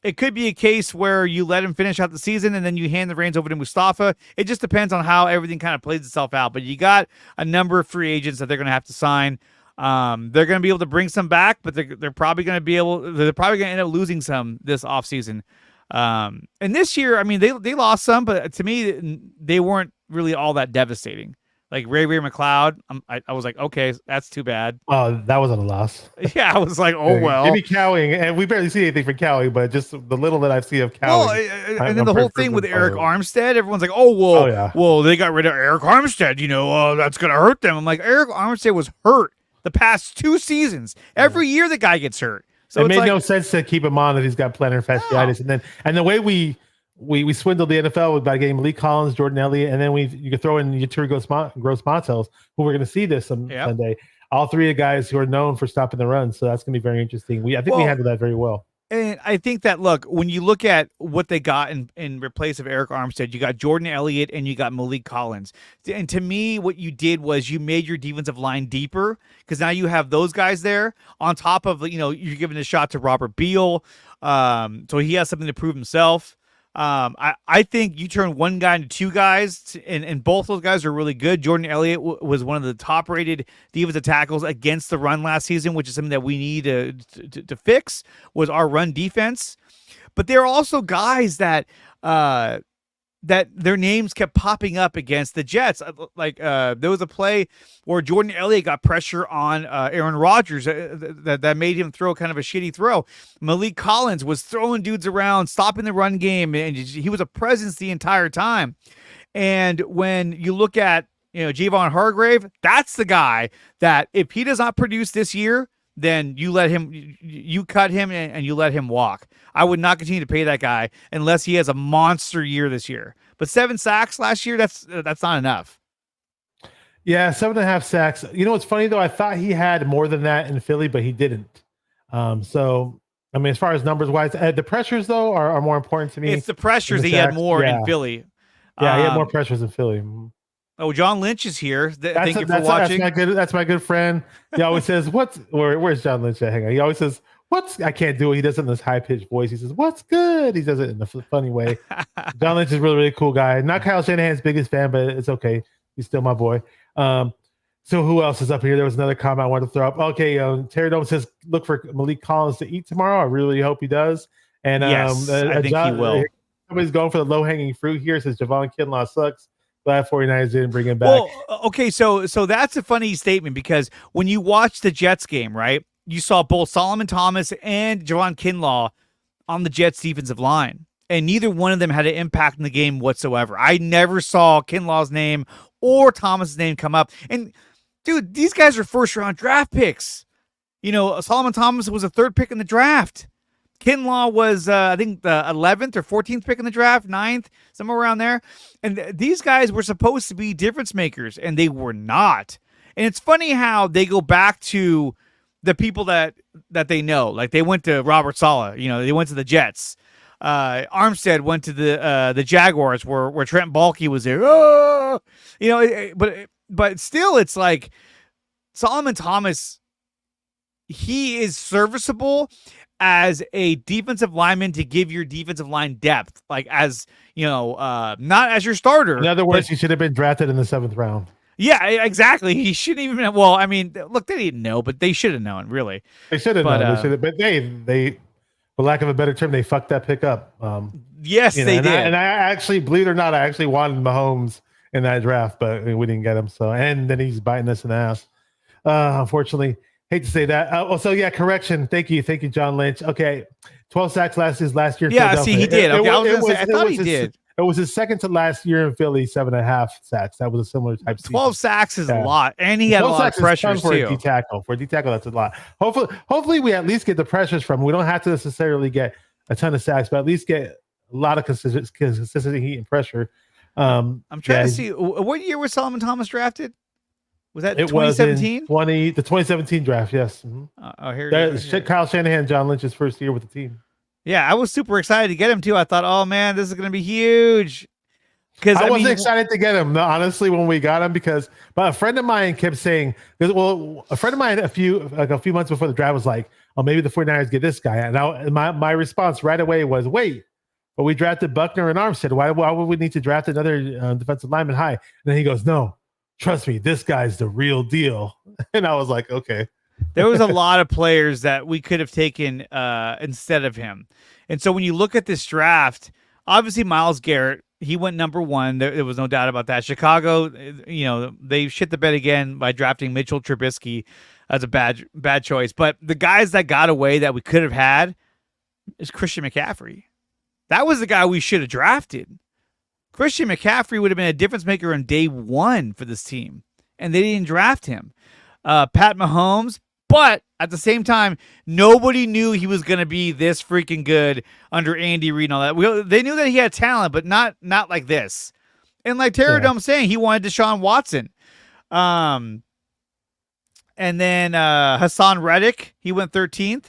It could be a case where you let him finish out the season and then you hand the reins over to Mustafa. It just depends on how everything kind of plays itself out. But you got a number of free agents that they're going to have to sign. They're going to be able to bring some back, but they're probably going to end up losing some this offseason. And this year, I mean, they lost some, but to me, they weren't really all that devastating. Like Ray McLeod, I was like, okay, that's too bad. Oh, that wasn't a loss. Yeah, I was like, oh well. Maybe Cowing, and we barely see anything for Cowing, but just the little that I see of Cowing. Well, and then the whole thing with Eric Armstead, everyone's like, oh well, well, they got rid of Eric Armstead. That's gonna hurt them. I'm like, Eric Armstead was hurt the past 2 seasons. Every year the guy gets hurt. So it made no sense to keep him on if he's got plantar fasciitis. And the way we swindled the NFL by getting Malik Collins, Jordan Elliott, and then you could throw in Yeturi Gross-Matos, who we're going to see this Sunday. All 3 of the guys who are known for stopping the run, so that's going to be very interesting. I think we handled that very well. And I think that, look, when you look at what they got in replace of Eric Armstead, you got Jordan Elliott and you got Malik Collins. And to me, what you did was you made your defensive line deeper because now you have those guys there on top of, you're giving a shot to Robert Beal. So he has something to prove himself. I think you turn one guy into 2 guys, and both those guys are really good. Jordan Elliott was one of the top-rated defensive tackles against the run last season, which is something that we need to fix, was our run defense. But there are also guys that their names kept popping up against the Jets. Like there was a play where Jordan Elliott got pressure on Aaron Rodgers that made him throw kind of a shitty throw. Malik Collins was throwing dudes around, stopping the run game, and he was a presence the entire time. And when you look at Javon Hargrave, that's the guy that if he does not produce this year, then you cut him and you let him walk. I would not continue to pay that guy unless he has a monster year this year. But 7 sacks last year, that's not enough. Yeah, 7.5 sacks. What's funny though? I thought he had more than that in Philly, but he didn't. So I mean, as far as numbers wise, the pressures though are more important to me. It's the pressures that he had more in Philly. Yeah, he had more pressures in Philly. Oh, John Lynch is here. Thank you for watching. That's my good friend. He always says, where's John Lynch at? Hang on. He always says, I can't do it. He does it in this high-pitched voice. He says, what's good? He does it in a funny way. John Lynch is a really, really cool guy. Not Kyle Shanahan's biggest fan, but it's okay. He's still my boy. So who else is up here? There was another comment I wanted to throw up. Okay, Terry Dome says, look for Malik Collins to eat tomorrow. I really hope he does. And yes, I think he will. Somebody's going for the low-hanging fruit here. Says Javon Kinlaw sucks. Glad 49ers didn't bring him back. Well, okay, so that's a funny statement because when you watch the Jets game, right, you saw both Solomon Thomas and Javon Kinlaw on the Jets defensive line, and neither one of them had an impact in the game whatsoever. I never saw Kinlaw's name or Thomas's name come up. And, dude, these guys are first-round draft picks. Solomon Thomas was a 3rd pick in the draft. Kinlaw was, I think, the 11th or 14th pick in the draft, 9th, somewhere around there. And these guys were supposed to be difference makers, and they were not. And it's funny how they go back to the people that they know. Like, they went to Robert Saleh. They went to the Jets. Armstead went to the Jaguars where Trent Baalke was there. Oh! But still, it's like Solomon Thomas, he is serviceable as a defensive lineman to give your defensive line depth, like as not as your starter. In other words, he should have been drafted in the 7th round. Yeah, exactly. He shouldn't even. Well, I mean, look, they didn't know, but they should have known. Really, they should have known. They should have. But they, for lack of a better term, they fucked that pick up. Yes, they did. And I actually, believe it or not, I actually wanted Mahomes in that draft, but we didn't get him. So, and then he's biting us in the ass. Unfortunately. Hate to say that. So yeah, correction. Thank you, John Lynch. Okay, 12 sacks last year. Yeah, see, he did. Okay, I thought he did. It was his second to last year in Philly, 7.5 sacks. That was a similar type. 12 sacks is a lot, and he had a lot of pressures for too. A D tackle, that's a lot. Hopefully, we at least get the pressures from. We don't have to necessarily get a ton of sacks, but at least get a lot of consistent heat and pressure. I'm trying to see what year was Solomon Thomas drafted. Was that 2017? The 2017 draft, yes. Mm-hmm. Here. Kyle Shanahan, John Lynch's first year with the team. Yeah, I was super excited to get him too. I thought, oh man, this is going to be huge. Because I wasn't excited to get him, honestly, when we got him, but a friend of mine kept saying, a friend of mine a few months before the draft was like, oh, maybe the 49ers get this guy. And my response right away was, wait, but we drafted Buckner and Armstead. Why would we need to draft another defensive lineman high? And then he goes, no. trust me, this guy's the real deal. And I was like, okay. There was a lot of players that we could have taken instead of him. And so when you look at this draft, obviously Myles Garrett, he went number 1. There was no doubt about that. Chicago, they shit the bed again by drafting Mitchell Trubisky as a bad choice. But the guys that got away that we could have had is Christian McCaffrey. That was the guy we should have drafted. Christian McCaffrey would have been a difference maker on day 1 for this team, and they didn't draft him. Pat Mahomes, but at the same time, nobody knew he was going to be this freaking good under Andy Reid and all that. They knew that he had talent, but not like this. And like Terry Dome saying, he wanted Deshaun Watson. And then Hassan Reddick, he went 13th.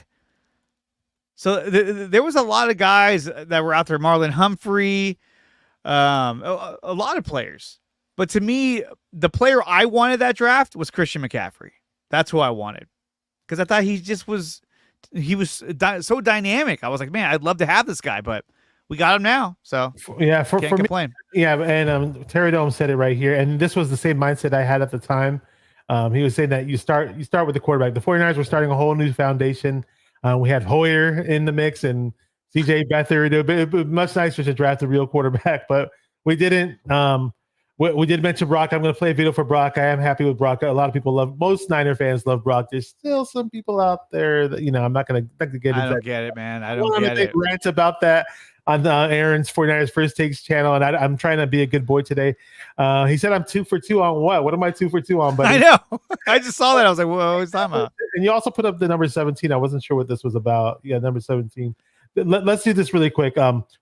So there was a lot of guys that were out there. Marlon Humphrey, a lot of players. But to me, the player I wanted that draft was Christian McCaffrey. That's who I wanted. Because I thought he was so dynamic. I was like, man, I'd love to have this guy, but we got him now. So yeah, for complain. Me, yeah, and Terry Dome said it right here. And this was the same mindset I had at the time. He was saying that you start with the quarterback. The 49ers were starting a whole new foundation. We had Hoyer in the mix and CJ Beathard. It would be much nicer to draft a real quarterback, but we didn't. We did mention Brock. I'm going to play a video for Brock. I am happy with Brock. A lot of people most Niner fans love Brock. There's still some people out there that, I'm not going to get into that. I don't get it, man. I don't get it. Rant about that on Aaron's 49ers First Takes channel, and I'm trying to be a good boy today. He said I'm 2 for 2 on what? What am I 2 for 2 on? But I know. I just saw that. I was like, whoa, what's that about? And you also put up the number 17. I wasn't sure what this was about. Yeah, number 17. Let's do this really quick.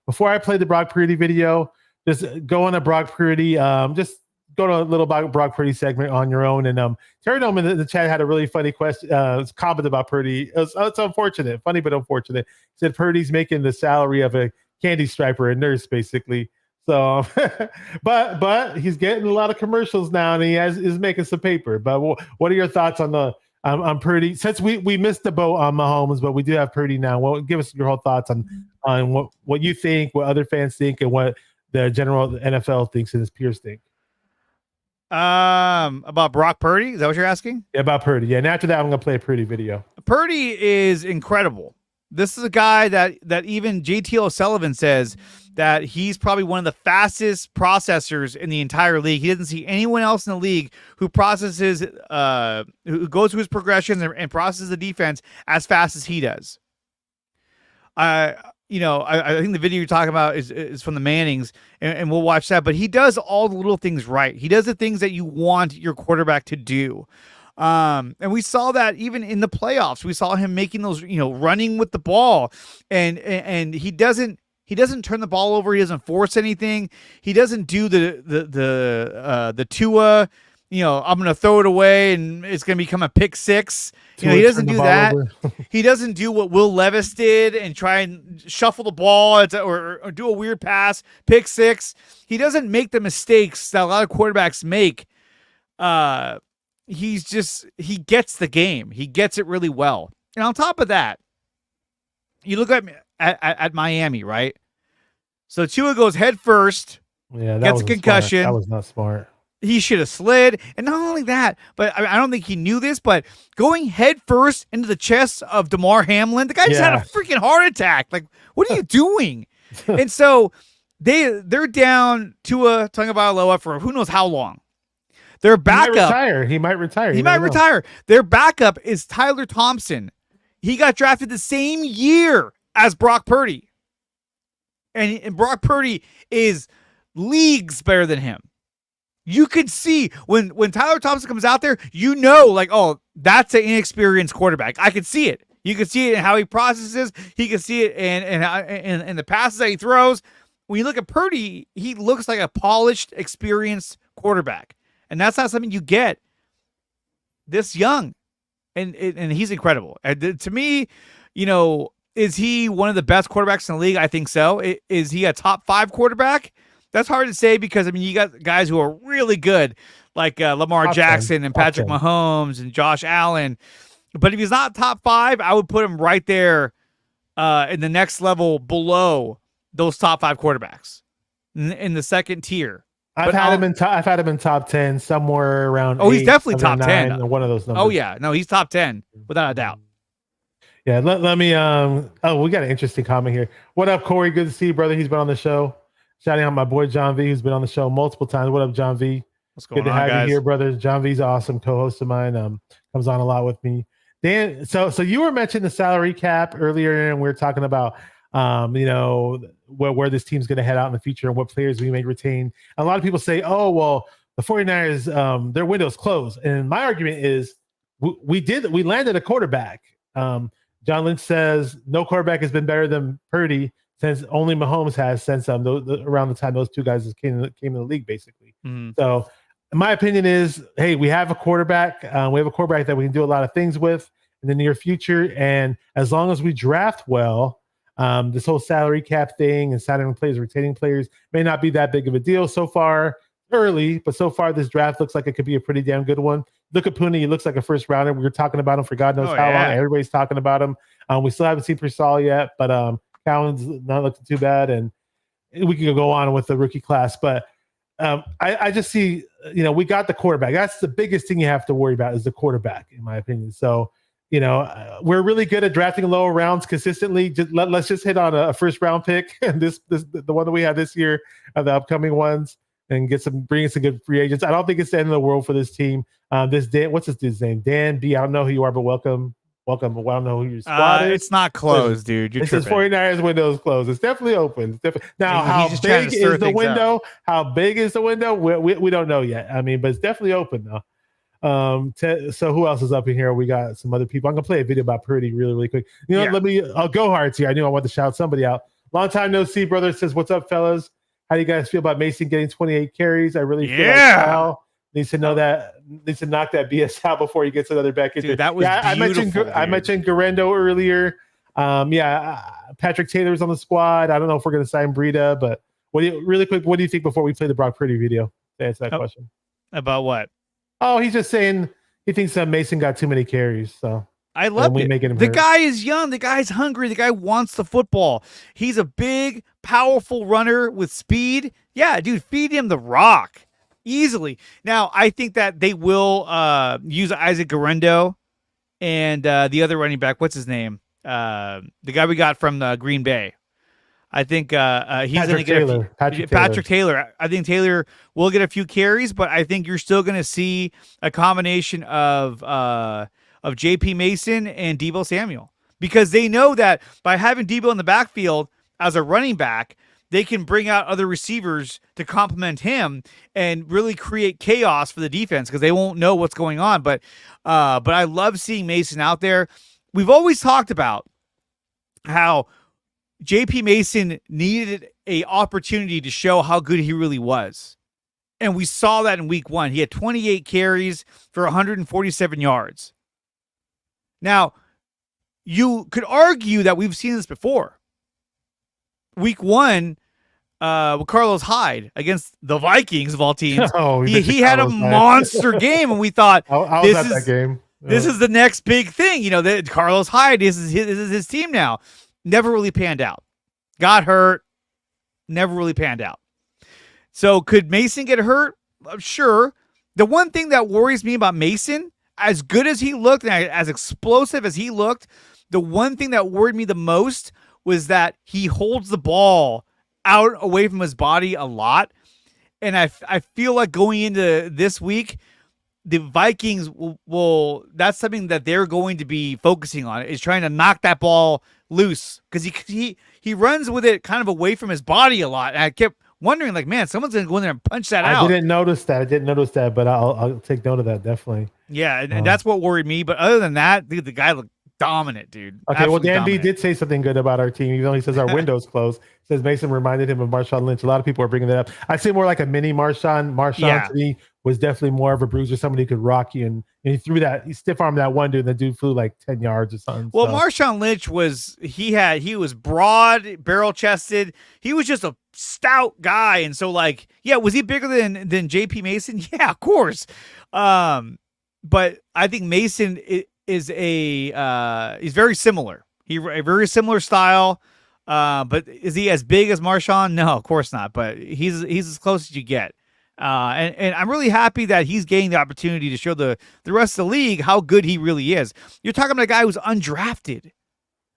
Before I play the Brock Purdy video, just go on a Brock Purdy. Just go to a little Brock Purdy segment on your own. And Terry Dome in the chat had a really funny question, comment about Purdy. It's unfortunate, funny but unfortunate. He said Purdy's making the salary of a candy striper, a nurse, basically. So, but he's getting a lot of commercials now, and is making some paper. But what are your thoughts on Purdy? Since we missed the boat on Mahomes, but we do have Purdy now. Well, give us your whole thoughts on what you think, what other fans think, and what the general NFL thinks and his peers think. About Brock Purdy? Is that what you're asking? Yeah, about Purdy. Yeah, and after that, I'm going to play a Purdy video. Purdy is incredible. This is a guy that even JT O'Sullivan says that he's probably one of the fastest processors in the entire league. He doesn't see anyone else in the league who processes, who goes through his progressions and processes the defense as fast as he does. I think the video you're talking about is from the Mannings, and we'll watch that. But he does all the little things right. He does the things that you want your quarterback to do. And we saw that even in the playoffs. We saw him making those, running with the ball, and he doesn't turn the ball over. He doesn't force anything. He doesn't do the Tua. I'm going to throw it away and it's going to become a pick six. He doesn't do that. He doesn't do what Will Levis did and try and shuffle the ball or do a weird pass, pick six. He doesn't make the mistakes that a lot of quarterbacks make. He gets the game. He gets it really well. And on top of that, you look at Miami, right? So Tua goes head first, gets a concussion. That was not smart. He should have slid. And not only that, but I don't think he knew this, but going head first into the chest of DeMar Hamlin, the guy just had a freaking heart attack. Like, what are you doing? And so they're down Tua Tagovailoa for who knows how long. Their backup. He might retire. He might retire. Their backup is Tyler Thompson. He got drafted the same year as Brock Purdy. And Brock Purdy is leagues better than him. You could see when Tyler Thompson comes out there, that's an inexperienced quarterback. I could see it. You can see it in how he processes. He can see it in the passes that he throws. When you look at Purdy, he looks like a polished, experienced quarterback. And that's not something you get this young. And he's incredible. To me, is he one of the best quarterbacks in the league? I think so. Is he a top 5 quarterback? That's hard to say because, you got guys who are really good, like Lamar Jackson and Patrick Mahomes and Josh Allen. But if he's not top 5, I would put him right there in the next level below those top 5 quarterbacks in the second tier. I've had him in top 10 somewhere around. Oh, he's 8, definitely top 10. Or one of those numbers. Oh yeah, no, he's top 10 without a doubt. Yeah, let me oh, we got an interesting comment here. What up, Corey? Good to see you, brother. He's been on the show. Shouting out my boy John V, who's been on the show multiple times. What up, John V? What's going on, Good to have guys? you here, brother. John V's awesome, co-host of mine. Comes on a lot with me. Dan, so you were mentioning the salary cap earlier, and we were talking about you know, where this team's going to head out in the future and what players we may retain. A lot of people say, oh, well, the 49ers, their window's closed. And my argument is we landed a quarterback. John Lynch says no quarterback has been better than Purdy since only Mahomes has since around the time those two guys came in the league, basically. Mm-hmm. So my opinion is, hey, we have a quarterback. We have a quarterback that we can do a lot of things with in the near future. And as long as we draft well, this whole salary cap thing and signing players, retaining players may not be that big of a deal so far early, but so far this draft looks like it could be a pretty damn good one. Look at Pooney. He looks like a first rounder. We were talking about him for God knows how long. Everybody's talking about him. We still haven't seen Persall yet, but Cowan's not looking too bad. And we can go on with the rookie class. But I just see, you know, we got the quarterback. That's the biggest thing you have to worry about is the quarterback, in my opinion. So, you know, we're really good at drafting lower rounds consistently. Let's just hit on a first round pick, and the one that we had this year, the upcoming ones, and bring in some good free agents. I don't think it's the end of the world for this team. This Dan, what's this dude's name? Dan B. I don't know who you are, but welcome. But I don't know who your squad is. It's not closed, dude. You're tripping. 49ers window is closed. It's definitely open. Now, how big is the window? Up. How big is the window? We don't know yet. I mean, but it's definitely open though. So who else is up in here? We got some other people. I'm gonna play a video about Purdy really quick. You know, I'll go Hearts here. I knew I wanted to shout somebody out. Long time no see, brother. Says, what's up, fellas? How do you guys feel about Mason getting 28 carries? I really feel like Cal needs to knock that BS out before he gets another back. Dude, that was beautiful. I mentioned Garendo earlier. Patrick Taylor's on the squad. I don't know if we're gonna sign Breida, but what do you think before we play the Brock Purdy video to answer that question? About what? Oh, he's just saying he thinks Mason got too many carries. So I love it. The guy is young. The guy's hungry. The guy wants the football. He's a big, powerful runner with speed. Yeah, dude, feed him the rock easily. Now, I think that they will use Isaac Garendo and the other running back. What's his name? The guy we got from Green Bay. I think he's going to get Patrick Taylor. I think Taylor will get a few carries, but I think you're still going to see a combination of J.P. Mason and Deebo Samuel, because they know that by having Deebo in the backfield as a running back, they can bring out other receivers to complement him and really create chaos for the defense because they won't know what's going on. But I love seeing Mason out there. We've always talked about how J.P. Mason needed an opportunity to show how good he really was. And we saw that in week 1. He had 28 carries for 147 yards. Now, you could argue that we've seen this before. Week 1, with Carlos Hyde against the Vikings of all teams, he had a monster game, and we thought, I was at that game. This is the next big thing. You know, that Carlos Hyde is his team now. Never really panned out. Got hurt. Never really panned out. So could Mason get hurt? Sure. The one thing that worries me about Mason, as good as he looked and as explosive as he looked, the one thing that worried me the most was that he holds the ball out away from his body a lot. And I feel like going into this week, the Vikings will that's something that they're going to be focusing on, is trying to knock that ball loose, because he runs with it kind of away from his body a lot. And I kept wondering, like, man, someone's going to go in there and punch that out. I didn't notice that, but I'll take note of that, definitely. Yeah, and that's what worried me. But other than that, dude, the guy looked dominant, dude. Okay, well, Dan B did say something good about our team, even though he says our window's closed. Says Mason reminded him of Marshawn Lynch. A lot of people are bringing that up. I see more like a mini Marshawn. Marshawn to me was definitely more of a bruiser, somebody who could rock you, and he stiff armed that one dude, and the dude flew like 10 yards or something. Well, Marshawn Lynch was broad, barrel chested. He was just a stout guy, and so was he bigger than JP Mason? Yeah, of course. But I think Mason is he's very similar. A very similar style. But is he as big as Marshawn? No, of course not. But he's as close as you get. And I'm really happy that he's getting the opportunity to show the rest of the league how good he really is. You're talking about a guy who's undrafted,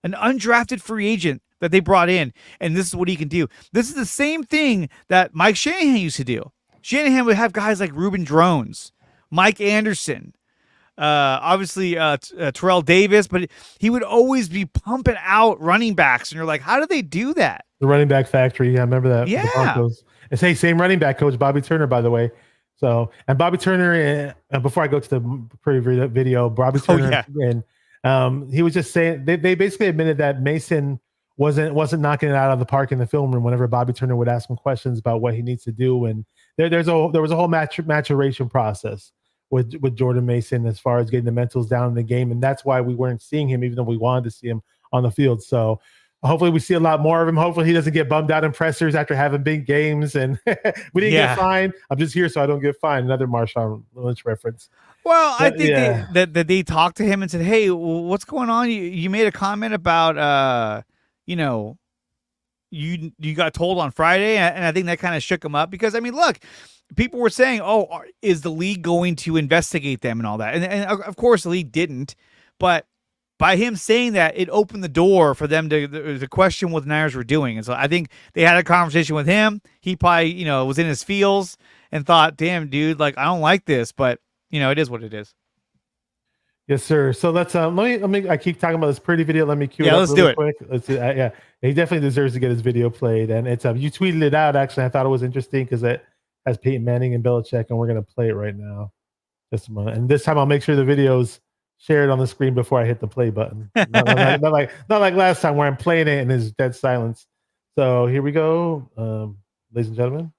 an undrafted free agent that they brought in, and this is what he can do. This is the same thing that Mike Shanahan used to do. Shanahan would have guys like Reuben Drones, Mike Anderson, obviously Terrell Davis, but he would always be pumping out running backs, and you're like, how do they do that? The running back factory. Yeah, I remember that. Yeah. The Broncos. And say same running back coach, Bobby Turner, by the way. So, and Bobby Turner, before I go to the preview video, Bobby Turner, and he was just saying they basically admitted that Mason wasn't knocking it out of the park in the film room whenever Bobby Turner would ask him questions about what he needs to do, and there was a whole maturation process with Jordan Mason as far as getting the mentals down in the game, and that's why we weren't seeing him, even though we wanted to see him on the field. So hopefully we see a lot more of him. Hopefully he doesn't get bummed out in pressers after having big games, and we didn't get fined. I'm just here so I don't get fined. Another Marshawn Lynch reference. Well, I think that they talked to him and said, "Hey, what's going on? You made a comment about you got told on Friday," and I think that kind of shook him up because, I mean, look, people were saying, "Oh, is the league going to investigate them and all that?" And of course, the league didn't. But by him saying that, it opened the door for them to question what the Niners were doing. And so I think they had a conversation with him. He probably, was in his feels and thought, "Damn, dude, like I don't like this," but it is what it is. Yes, sir. So let's let me. I keep talking about this pretty video. Let me cue it up let's do it. quick. Let's do, he definitely deserves to get his video played, and it's you tweeted it out. Actually, I thought it was interesting because it has Peyton Manning and Belichick, and we're gonna play it right now. Just a moment, and this time I'll make sure the video's shared on the screen before I hit the play button. Not like last time where I'm playing it and there's dead silence. So here we go, ladies and gentlemen.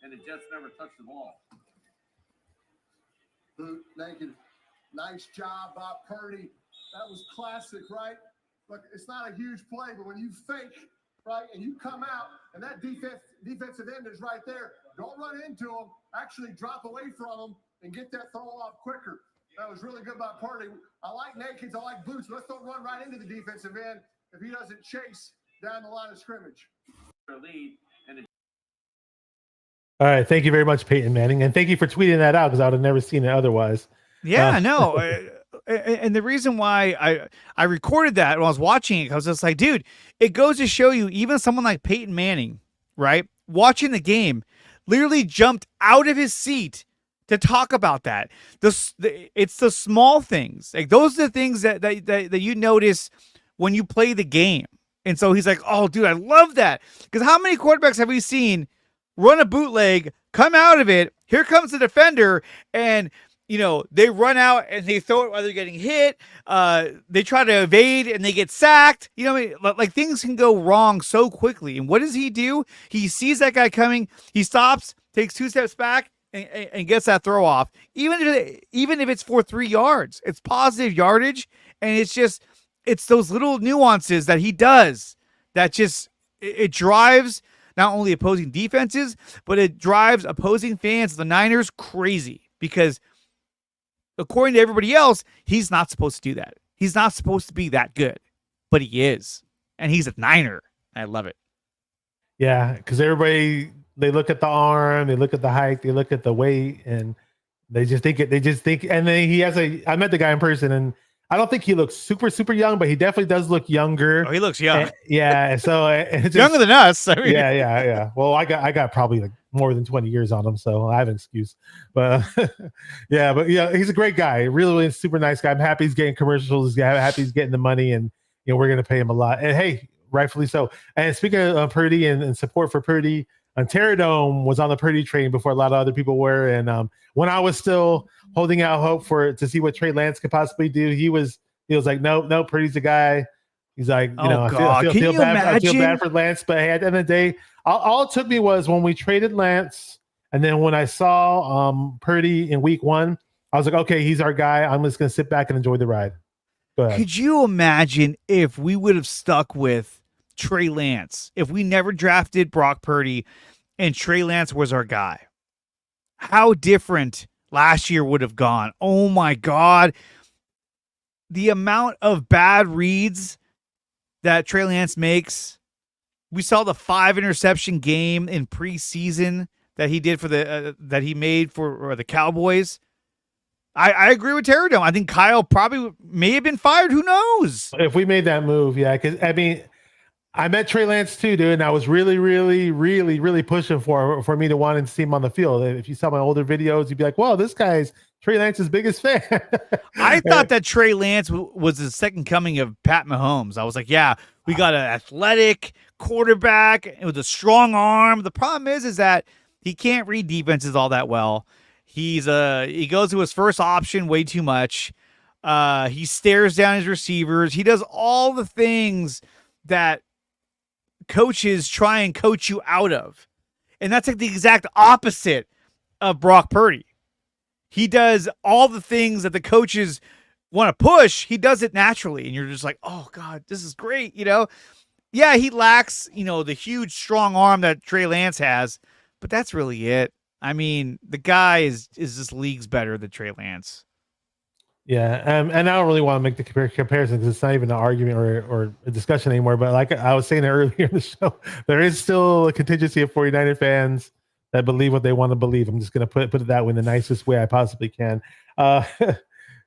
And the Jets never touched the ball. Boot naked. Nice job, Bob Purdy. That was classic, right? Look, it's not a huge play, but when you fake, right, and you come out, and that defensive end is right there, don't run into him. Actually drop away from him and get that throw off quicker. That was really good by Purdy. I like nakeds. I like boots. Let's don't run right into the defensive end if he doesn't chase down the line of scrimmage. All right. Thank you very much, Peyton Manning. And thank you for tweeting that out because I would have never seen it otherwise. Yeah, no. And the reason why I recorded that when I was watching it, I was just like, dude, it goes to show you, even someone like Peyton Manning, right, watching the game, literally jumped out of his seat to talk about that. It's the small things. Like those are the things that you notice when you play the game. And so he's like, "Oh, dude, I love that." Because how many quarterbacks have we seen run a bootleg, come out of it, here comes the defender, and they run out and they throw it while they're getting hit. They try to evade and they get sacked. Like things can go wrong so quickly. And what does he do? He sees that guy coming. He stops, takes 2 steps back, and gets that throw off. Even if it's for 3 yards, it's positive yardage. And it's those little nuances that he does that just it drives not only opposing defenses, but it drives opposing fans of the Niners crazy because according to everybody else, he's not supposed to do that. He's not supposed to be that good, but he is. And he's a Niner. I love it. Yeah, because everybody, they look at the arm, they look at the height, they look at the weight, and they just think, and then I met the guy in person, and I don't think he looks super, super young, but he definitely does look younger. Oh, he looks young. So it's younger than us. I mean. Yeah. Well, I got probably like more than 20 years on him, so I have an excuse. But he's a great guy. Really super nice guy. I'm happy he's getting commercials. Happy he's getting the money, and we're gonna pay him a lot. And hey, rightfully so. And speaking of Purdy and support for Purdy, Terradome was on the Purdy train before a lot of other people were. And when I was still holding out hope to see what Trey Lance could possibly do, he was like, no, Purdy's the guy. He's like, I feel bad for Lance, but hey, at the end of the day, all it took me was when we traded Lance, and then when I saw Purdy in week 1, I was like, okay, he's our guy. I'm just gonna sit back and enjoy the ride. Go ahead. Could you imagine if we would have stuck with Trey Lance, if we never drafted Brock Purdy and Trey Lance was our guy? How different last year would have gone. Oh my God. The amount of bad reads that Trey Lance makes. We saw the 5 interception game in preseason that he did for that he made for the Cowboys. I agree with Terry Dome. I think Kyle probably may have been fired. Who knows? If we made that move, yeah. Because I mean, I met Trey Lance too, dude, and I was really, really, really, really pushing for me to want to see him on the field. If you saw my older videos, you'd be like, "Well, this guy's Trey Lance's biggest fan." I thought that Trey Lance was the second coming of Pat Mahomes. I was like, yeah, we got an athletic quarterback with a strong arm. The problem is that he can't read defenses all that well. He goes to his first option way too much. He stares down his receivers. He does all the things that coaches try and coach you out of. And that's like the exact opposite of Brock Purdy. He does all the things that the coaches want to push. He does it naturally. And you're just like, oh God, this is great. Yeah, he lacks, the huge strong arm that Trey Lance has, but that's really it. I mean, the guy is just leagues better than Trey Lance. Yeah, and I don't really want to make the comparison because it's not even an argument or a discussion anymore. But like I was saying earlier in the show, there is still a contingency of 49er fans that believe what they want to believe. I'm just going to put it that way in the nicest way I possibly can.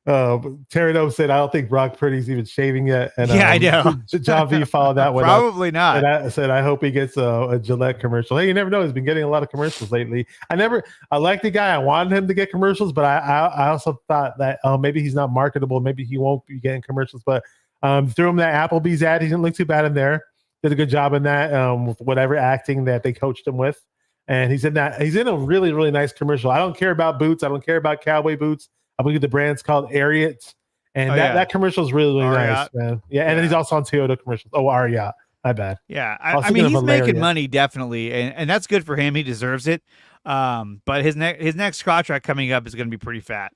Terry Dome said, I don't think Brock Purdy's even shaving yet. And, yeah, I know. John V followed that one Probably up. not. And I said, I hope he gets a Gillette commercial. Hey, you never know. He's been getting a lot of commercials lately. I like the guy. I wanted him to get commercials, but I also thought that maybe he's not marketable. Maybe he won't be getting commercials. But threw him that Applebee's ad. He didn't look too bad in there. Did a good job in that with whatever acting that they coached him with. And he's in a really, really nice commercial. I don't care about boots. I don't care about cowboy boots. I believe the brand's called Ariat. And that commercial is really, really nice, man. Yeah, and then he's also on Toyota commercials. Oh, Ariat. My bad. Yeah, I mean, he's making money, definitely. And that's good for him. He deserves it. But his next contract coming up is going to be pretty fat.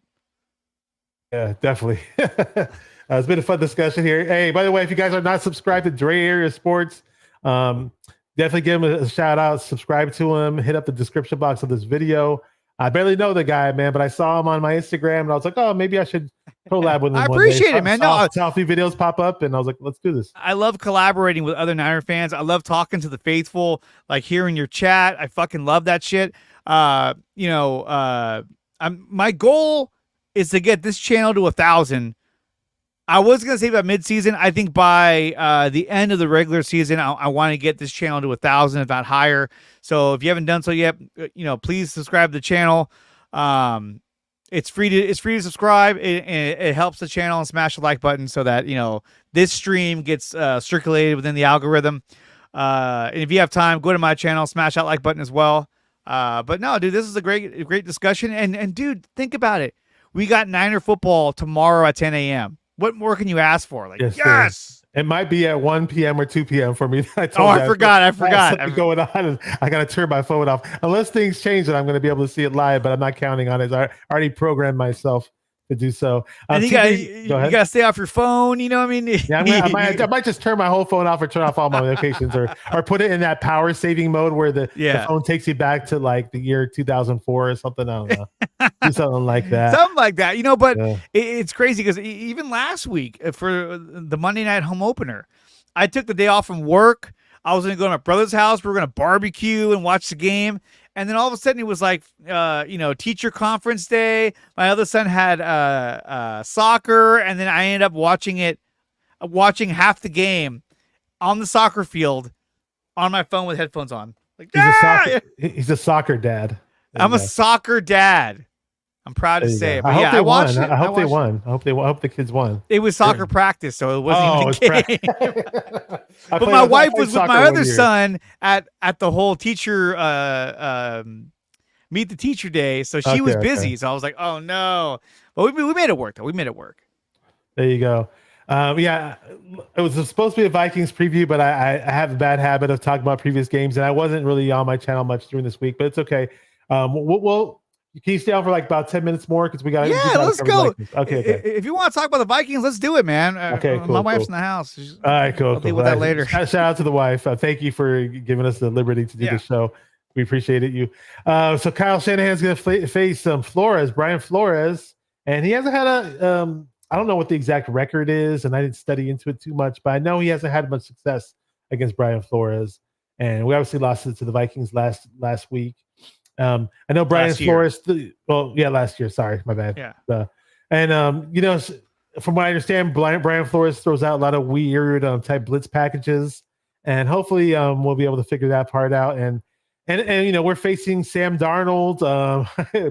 Yeah, definitely. It's been a fun discussion here. Hey, by the way, if you guys are not subscribed to Dre Area Sports, definitely give him a shout out. Subscribe to him. Hit up the description box of this video. I barely know the guy, man, but I saw him on my Instagram, and I was like, oh, maybe I should collab with him. I appreciate it, man. Saw a few videos pop up, and I was like, let's do this. I love collaborating with other Niner fans. I love talking to the faithful, like hearing your chat. I fucking love that shit. My goal is to get this channel to 1,000. I was going to say about mid-season. I think by the end of the regular season, I want to get this channel to 1,000, if not higher. So if you haven't done so yet, please subscribe to the channel. It's free to subscribe. It helps the channel, and smash the like button so that, this stream gets circulated within the algorithm. And if you have time, go to my channel, smash that like button as well. But no, dude, this is a great discussion. And dude, think about it. We got Niner football tomorrow at 10 a.m. What more can you ask for? Like, yes! It might be at 1 p.m. or 2 p.m. for me. I forgot. I have going on. And I got to turn my phone off. Unless things change, and I'm going to be able to see it live, but I'm not counting on it. I already programmed myself to do so. And you got to stay off your phone. You know what I mean? Yeah, I might just turn my whole phone off or turn off all my notifications or put it in that power saving mode where the phone takes you back to like the year 2004 or something. I don't know. Do something like that. Something like that, but it's crazy because even last week for the Monday night home opener, I took the day off from work. I was going to go to my brother's house. We were going to barbecue and watch the game. And then all of a sudden it was like, teacher conference day. My other son had soccer. And then I ended up watching half the game on the soccer field on my phone with headphones on. Like, he's a soccer dad. I'm a soccer dad. I'm proud to say it. But I watched it. I hope they won. I hope the kids won. It was soccer practice, so it wasn't even the game. But my wife was with my other son at the whole teacher meet the teacher day, so she was busy. So I was like, oh no. But we made it work though. We made it work. There you go. It was supposed to be a Vikings preview, but I have a bad habit of talking about previous games, and I wasn't really on my channel much during this week, but it's okay. Can you stay on for like about 10 minutes more? Because we got let's go. Okay. If you want to talk about the Vikings, let's do it, man. Okay, cool. My wife's in the house. All right, cool. I'll deal with that later. Shout out to the wife. Thank you for giving us the liberty to do the show. We appreciate it. So Kyle Shanahan's going to face Brian Flores, and he hasn't had I don't know what the exact record is, and I didn't study into it too much, but I know he hasn't had much success against Brian Flores, and we obviously lost it to the Vikings last week. I know Brian Last year. Flores. Last year. Sorry, my bad. Yeah. From what I understand, Brian Flores throws out a lot of weird type blitz packages, and hopefully we'll be able to figure that part out. And we're facing Sam Darnold,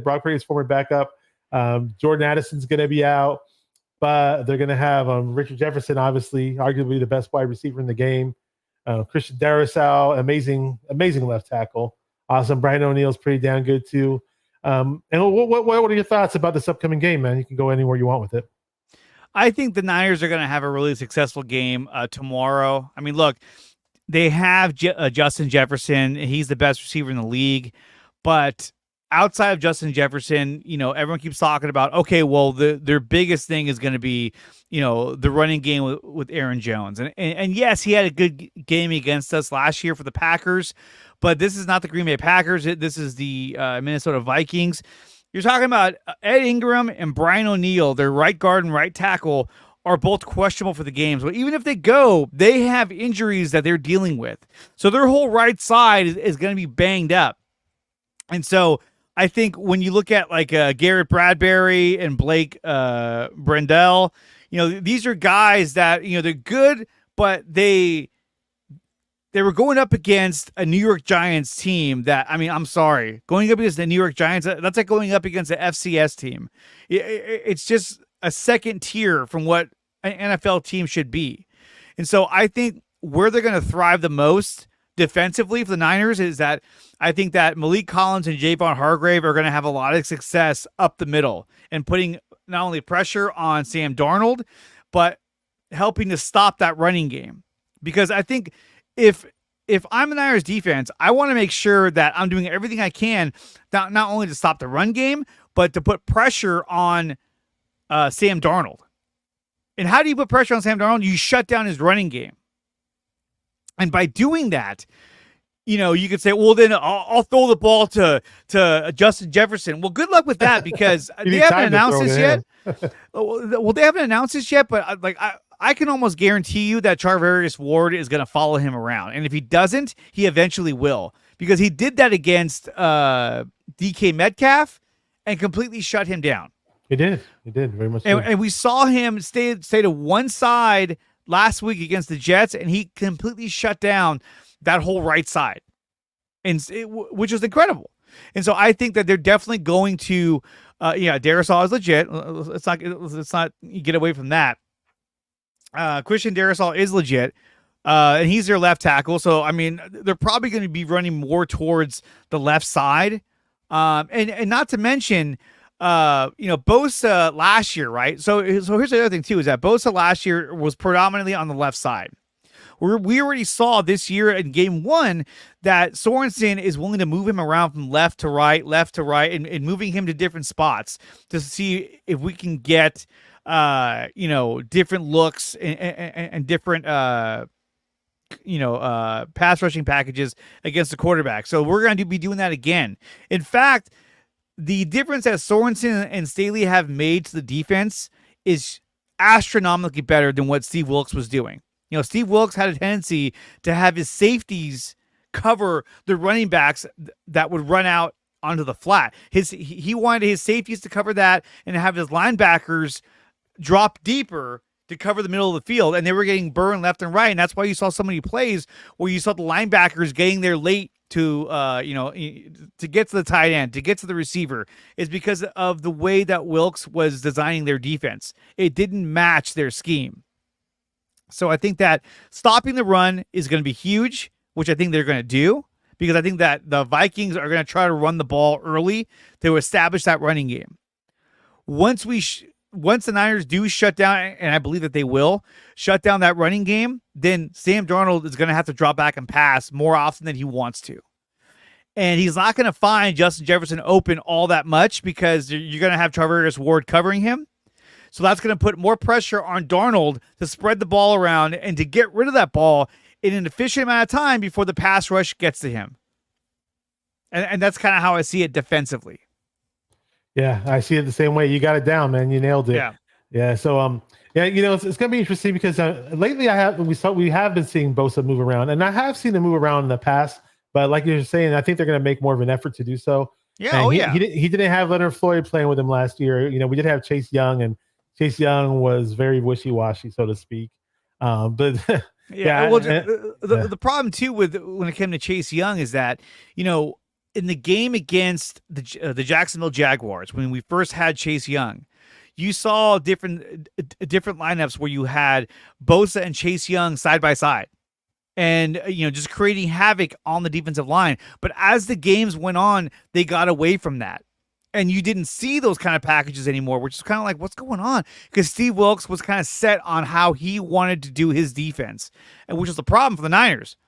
Brock Purdy's former backup. Jordan Addison's going to be out, but they're going to have Richard Jefferson, obviously, arguably the best wide receiver in the game. Christian Darrisaw, amazing left tackle. Awesome. Brian O'Neill's pretty damn good too. And what are your thoughts about this upcoming game, man? You can go anywhere you want with it. I think the Niners are going to have a really successful game tomorrow. I mean, look, they have Justin Jefferson. He's the best receiver in the league. But outside of Justin Jefferson, everyone keeps talking about, okay, well, their biggest thing is going to be, the running game with Aaron Jones. And yes, he had a good game against us last year for the Packers, but this is not the Green Bay Packers. This is the Minnesota Vikings. You're talking about Ed Ingram and Brian O'Neill, their right guard and right tackle, are both questionable for the games. But even if they go, they have injuries that they're dealing with. So their whole right side is going to be banged up. And so I think when you look at like Garrett Bradbury and Blake Brendel, these are guys that, they're good, but they were going up against a New York Giants team that, I mean, I'm sorry, going up against the New York Giants, that's like going up against the FCS team. It's just a second tier from what an NFL team should be. And so I think where they're going to thrive the most defensively for the Niners is that I think that Malik Collins and Javon Hargrave are going to have a lot of success up the middle and putting not only pressure on Sam Darnold, but helping to stop that running game. Because I think if I'm the Niners defense, I want to make sure that I'm doing everything I can, not only to stop the run game, but to put pressure on Sam Darnold. And how do you put pressure on Sam Darnold? You shut down his running game. And by doing that, you could say, well, then I'll throw the ball to Justin Jefferson. Well, good luck with that because they haven't announced this yet. Well, they haven't announced this yet, but I can almost guarantee you that Charvarius Ward is going to follow him around. And if he doesn't, he eventually will, because he did that against DK Metcalf and completely shut him down. He did very much. And we saw him stay to one side last week against the Jets, and he completely shut down that whole right side, which is incredible. And so I think that they're definitely going to, Darrisaw is legit. Let's not get away from that. Christian Darrisaw is legit, and he's their left tackle. So, I mean, they're probably going to be running more towards the left side. And not to mention, Bosa last year, right? So here's the other thing too, is that Bosa last year was predominantly on the left side. We already saw this year in game 1 that Sorensen is willing to move him around from left to right, and moving him to different spots to see if we can get, different looks and different, pass rushing packages against the quarterback. So we're going to be doing that again. In fact, the difference that Sorensen and Staley have made to the defense is astronomically better than what Steve Wilkes was doing. Steve Wilkes had a tendency to have his safeties cover the running backs that would run out onto the flat. He wanted his safeties to cover that and have his linebackers drop deeper to cover the middle of the field, and they were getting burned left and right. And that's why you saw so many plays where you saw the linebackers getting there late to get to the tight end, to get to the receiver, is because of the way that Wilkes was designing their defense. It didn't match their scheme. So I think that stopping the run is going to be huge, which I think they're going to do, because I think that the Vikings are going to try to run the ball early to establish that running game. Once the Niners do shut down, and I believe that they will shut down that running game, then Sam Darnold is going to have to drop back and pass more often than he wants to. And he's not going to find Justin Jefferson open all that much because you're going to have Charvarius Ward covering him. So that's going to put more pressure on Darnold to spread the ball around and to get rid of that ball in an efficient amount of time before the pass rush gets to him. And that's kind of how I see it defensively. Yeah, I see it the same way. You got it down, man. You nailed it. Yeah. Yeah. So, it's going to be interesting because lately we have been seeing Bosa move around, and I have seen him move around in the past, But like you're saying, I think they're going to make more of an effort to do so. Yeah, And oh he, yeah. he didn't have Leonard Floyd playing with him last year. You know, we did have Chase Young, and Chase Young was very wishy-washy, so to speak. But Yeah, yeah, well, yeah, the problem too with when it came to Chase Young is that, you know, in the game against the Jacksonville Jaguars, when we first had Chase Young, you saw different lineups where you had Bosa and Chase Young side by side, and you know, just creating havoc on the defensive line. But as the games went on, they got away from that. And you didn't see those kind of packages anymore, which is kind of like, what's going on? Because Steve Wilkes was kind of set on how he wanted to do his defense, and which was the problem for the Niners.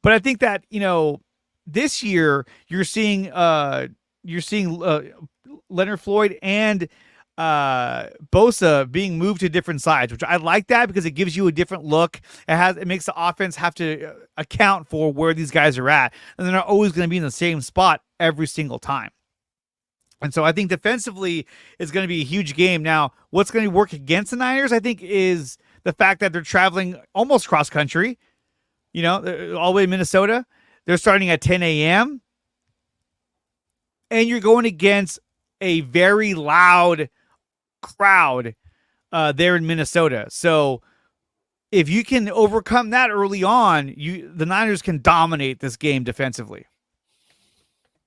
But I think that, you know, this year you're seeing Leonard Floyd and Bosa being moved to different sides, which I like that because it gives you a different look. It makes the offense have to account for where these guys are at, and they're not always going to be in the same spot every single time. And so I think defensively is going to be a huge game. Now, what's going to work against the Niners, I think, is the fact that they're traveling almost cross country, you know, all the way to Minnesota. They're starting at 10 a.m. And you're going against a very loud crowd there in Minnesota. So if you can overcome that early on, the Niners can dominate this game defensively.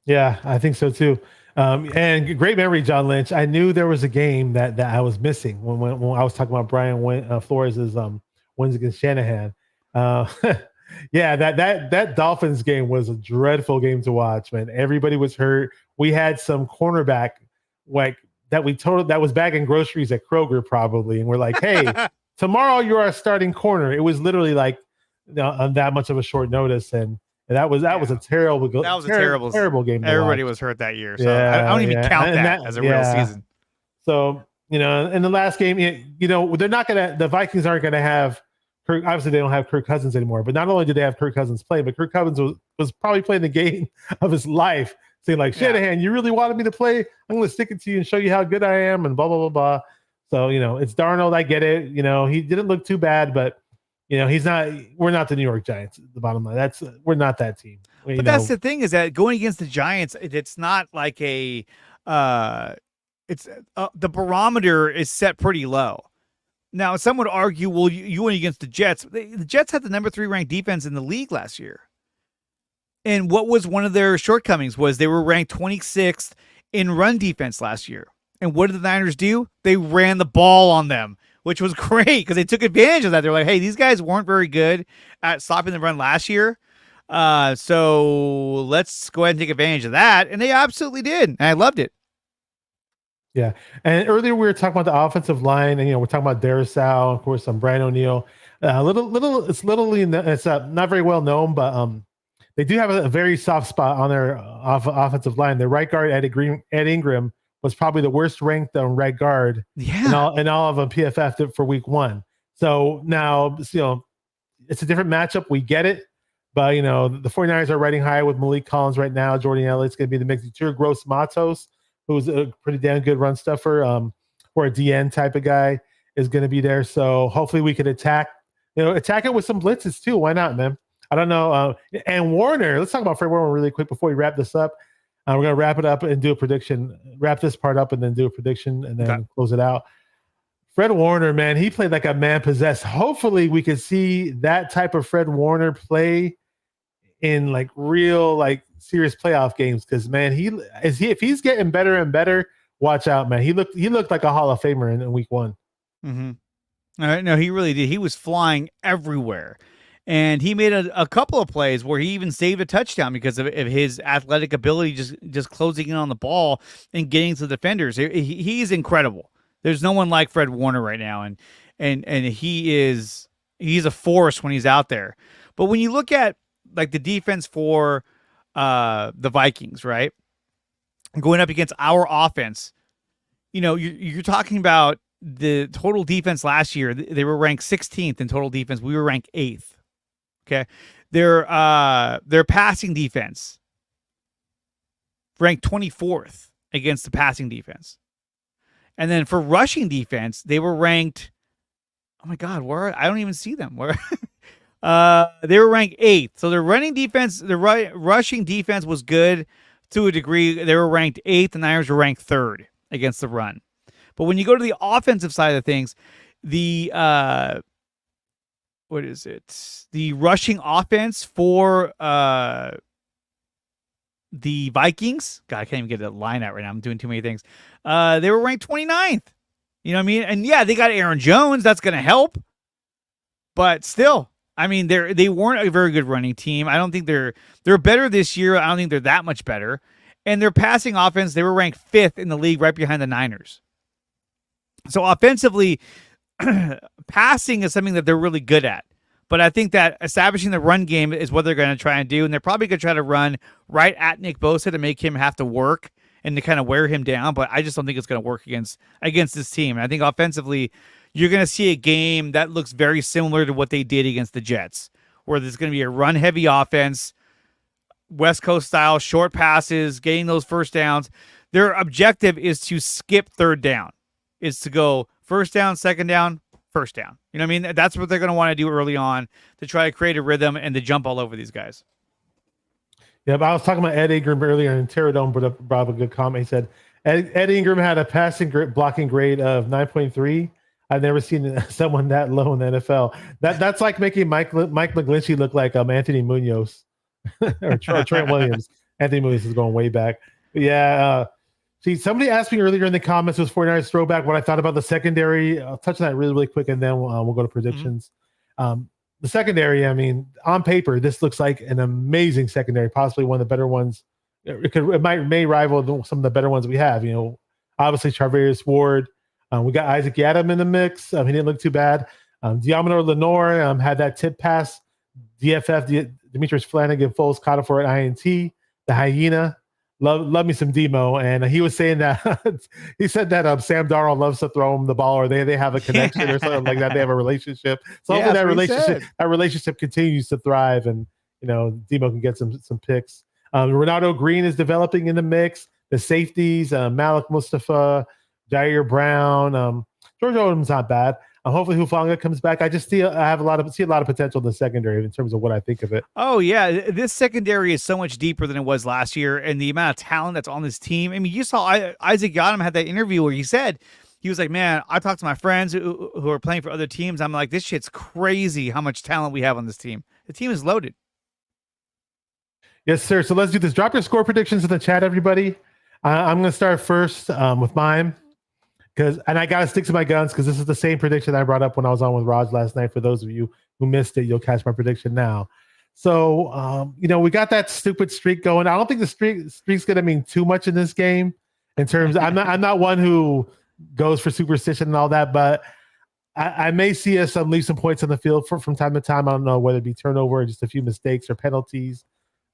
yeah, I think so too. And great memory, John Lynch. I knew there was a game that I was missing when I was talking about Brian Flores' wins against Shanahan. Yeah, that Dolphins game was a dreadful game to watch, man. Everybody was hurt. We had some cornerback like that that was bagging groceries at Kroger probably, and we're like, hey, tomorrow you're our starting corner. It was literally like, you know, on that much of a short notice, and that was a terrible game. Everybody was hurt that year, so I don't even count that as a real season. So, you know, in the last game, you know, the Vikings aren't gonna have Kirk. Obviously, they don't have Kirk Cousins anymore. But not only did they have Kirk Cousins play, but Kirk Cousins was probably playing the game of his life, saying like, Shanahan, you really wanted me to play? I'm gonna stick it to you and show you how good I am, and blah blah blah blah. So, you know, it's Darnold. I get it. You know, he didn't look too bad, but you know, we're not the New York Giants. The bottom line, we're not that team. But that's the thing, is that going against the Giants, it's not like the barometer is set pretty low. Now, some would argue, well, you went against the Jets. The Jets had the number 3 ranked defense in the league last year. And what was one of their shortcomings was they were ranked 26th in run defense last year. And what did the Niners do? They ran the ball on them, which was great because they took advantage of that. They're like, hey, these guys weren't very good at stopping the run last year. So let's go ahead and take advantage of that. And they absolutely did. And I loved it. Yeah. And earlier we were talking about the offensive line, and, you know, we're talking about Darrisaw, of course, Brian O'Neill. It's not very well known, but they do have a very soft spot on their offensive line. Their right guard, Ed Ingram, was probably the worst ranked right guard in all of PFF for week 1. So now, you know, it's a different matchup. We get it. But, you know, the 49ers are riding high with Malik Collins right now. Jordan Elliott's going to be the mix. Artur Gross Matos, who's a pretty damn good run stuffer, or a DN type of guy, is going to be there. So hopefully we could attack it with some blitzes too. Why not, man? I don't know. And Warner, let's talk about Fred Warner really quick before we wrap this up. We're going to wrap it up and do a prediction, wrap this part up and then do a prediction and then close it out. Fred Warner, man, he played like a man possessed. Hopefully we could see that type of Fred Warner play in like real, like serious playoff games. Cause man, if he's getting better and better, watch out, man. He looked like a Hall of Famer in week 1. Mm-hmm. No, he really did. He was flying everywhere. And he made a couple of plays where he even saved a touchdown because of his athletic ability, just closing in on the ball and getting to the defenders. He's incredible. There's no one like Fred Warner right now, and he's a force when he's out there. But when you look at like the defense for the Vikings, right, going up against our offense, you know, you're talking about the total defense last year. They were ranked 16th in total defense. We were ranked 8th. Okay, their passing defense ranked 24th against the passing defense, and then for rushing defense, they were ranked. Oh my God, where I don't even see them. Where They were ranked 8th. So their running defense, the rushing defense was good to a degree. They were ranked 8th. The Niners were ranked 3rd against the run. But when you go to the offensive side of things, the what is it? The rushing offense for the Vikings. God, I can't even get a line out right now. I'm doing too many things. They were ranked 29th. You know what I mean? And yeah, they got Aaron Jones. That's going to help. But still, I mean, they weren't a very good running team. I don't think they're better this year. I don't think they're that much better. And their passing offense, they were ranked 5th in the league, right behind the Niners. So offensively, passing is something that they're really good at. But I think that establishing the run game is what they're going to try and do. And they're probably going to try to run right at Nick Bosa to make him have to work and to kind of wear him down. But I just don't think it's going to work against this team. And I think offensively, you're going to see a game that looks very similar to what they did against the Jets, where there's going to be a run-heavy offense, West Coast style, short passes, getting those first downs. Their objective is to skip third down, is to go first down, second down, first down. You know what I mean? That's what they're going to want to do early on to try to create a rhythm and to jump all over these guys. Yeah, but I was talking about Ed Ingram earlier, and Terradome brought up a good comment. He said Ed Ingram had a blocking grade of 9.3. I've never seen someone that low in the NFL. That's like making Mike McGlinchey look like Anthony Munoz or Trent Williams. Anthony Munoz is going way back. But yeah. See, somebody asked me earlier in the comments, was 49ers throwback, what I thought about the secondary. I'll touch on that really, really quick, and then we'll go to predictions. Mm-hmm. The secondary, I mean, on paper, this looks like an amazing secondary, possibly one of the better ones. It may rival some of the better ones we have. You know, obviously, Charvarius Ward. We got Isaac Yadam in the mix. He didn't look too bad. Diamador Lenore had that tip pass. DFF, Demetrius Flanagan, Foles caught it for an INT. The Hyena. Love me some Demo, and he was saying that he said that Sam Darnold loves to throw him the ball, or they have a connection or something like that. They have a relationship, so hopefully that relationship continues to thrive, and you know Demo can get some picks. Ronaldo Green is developing in the mix. The safeties, Malik Mustafa, Jair Brown, George Odom's not bad. Hopefully Hufanga comes back. I just see a lot of potential in the secondary in terms of what I think of it. Oh yeah, this secondary is so much deeper than it was last year, and the amount of talent that's on this team. I mean, you saw Isaac Yadam had that interview where he was like, "Man, I talked to my friends who are playing for other teams. I'm like, this shit's crazy how much talent we have on this team. The team is loaded." Yes, sir. So let's do this. Drop your score predictions in the chat, everybody. I'm going to start first with mine. And I got to stick to my guns because this is the same prediction I brought up when I was on with Raj last night. For those of you who missed it, you'll catch my prediction now. So, we got that stupid streak going. I don't think the streak's going to mean too much in this game in terms I'm not one who goes for superstition and all that, but I may see us leave some points on the field from time to time. I don't know whether it be turnover or just a few mistakes or penalties,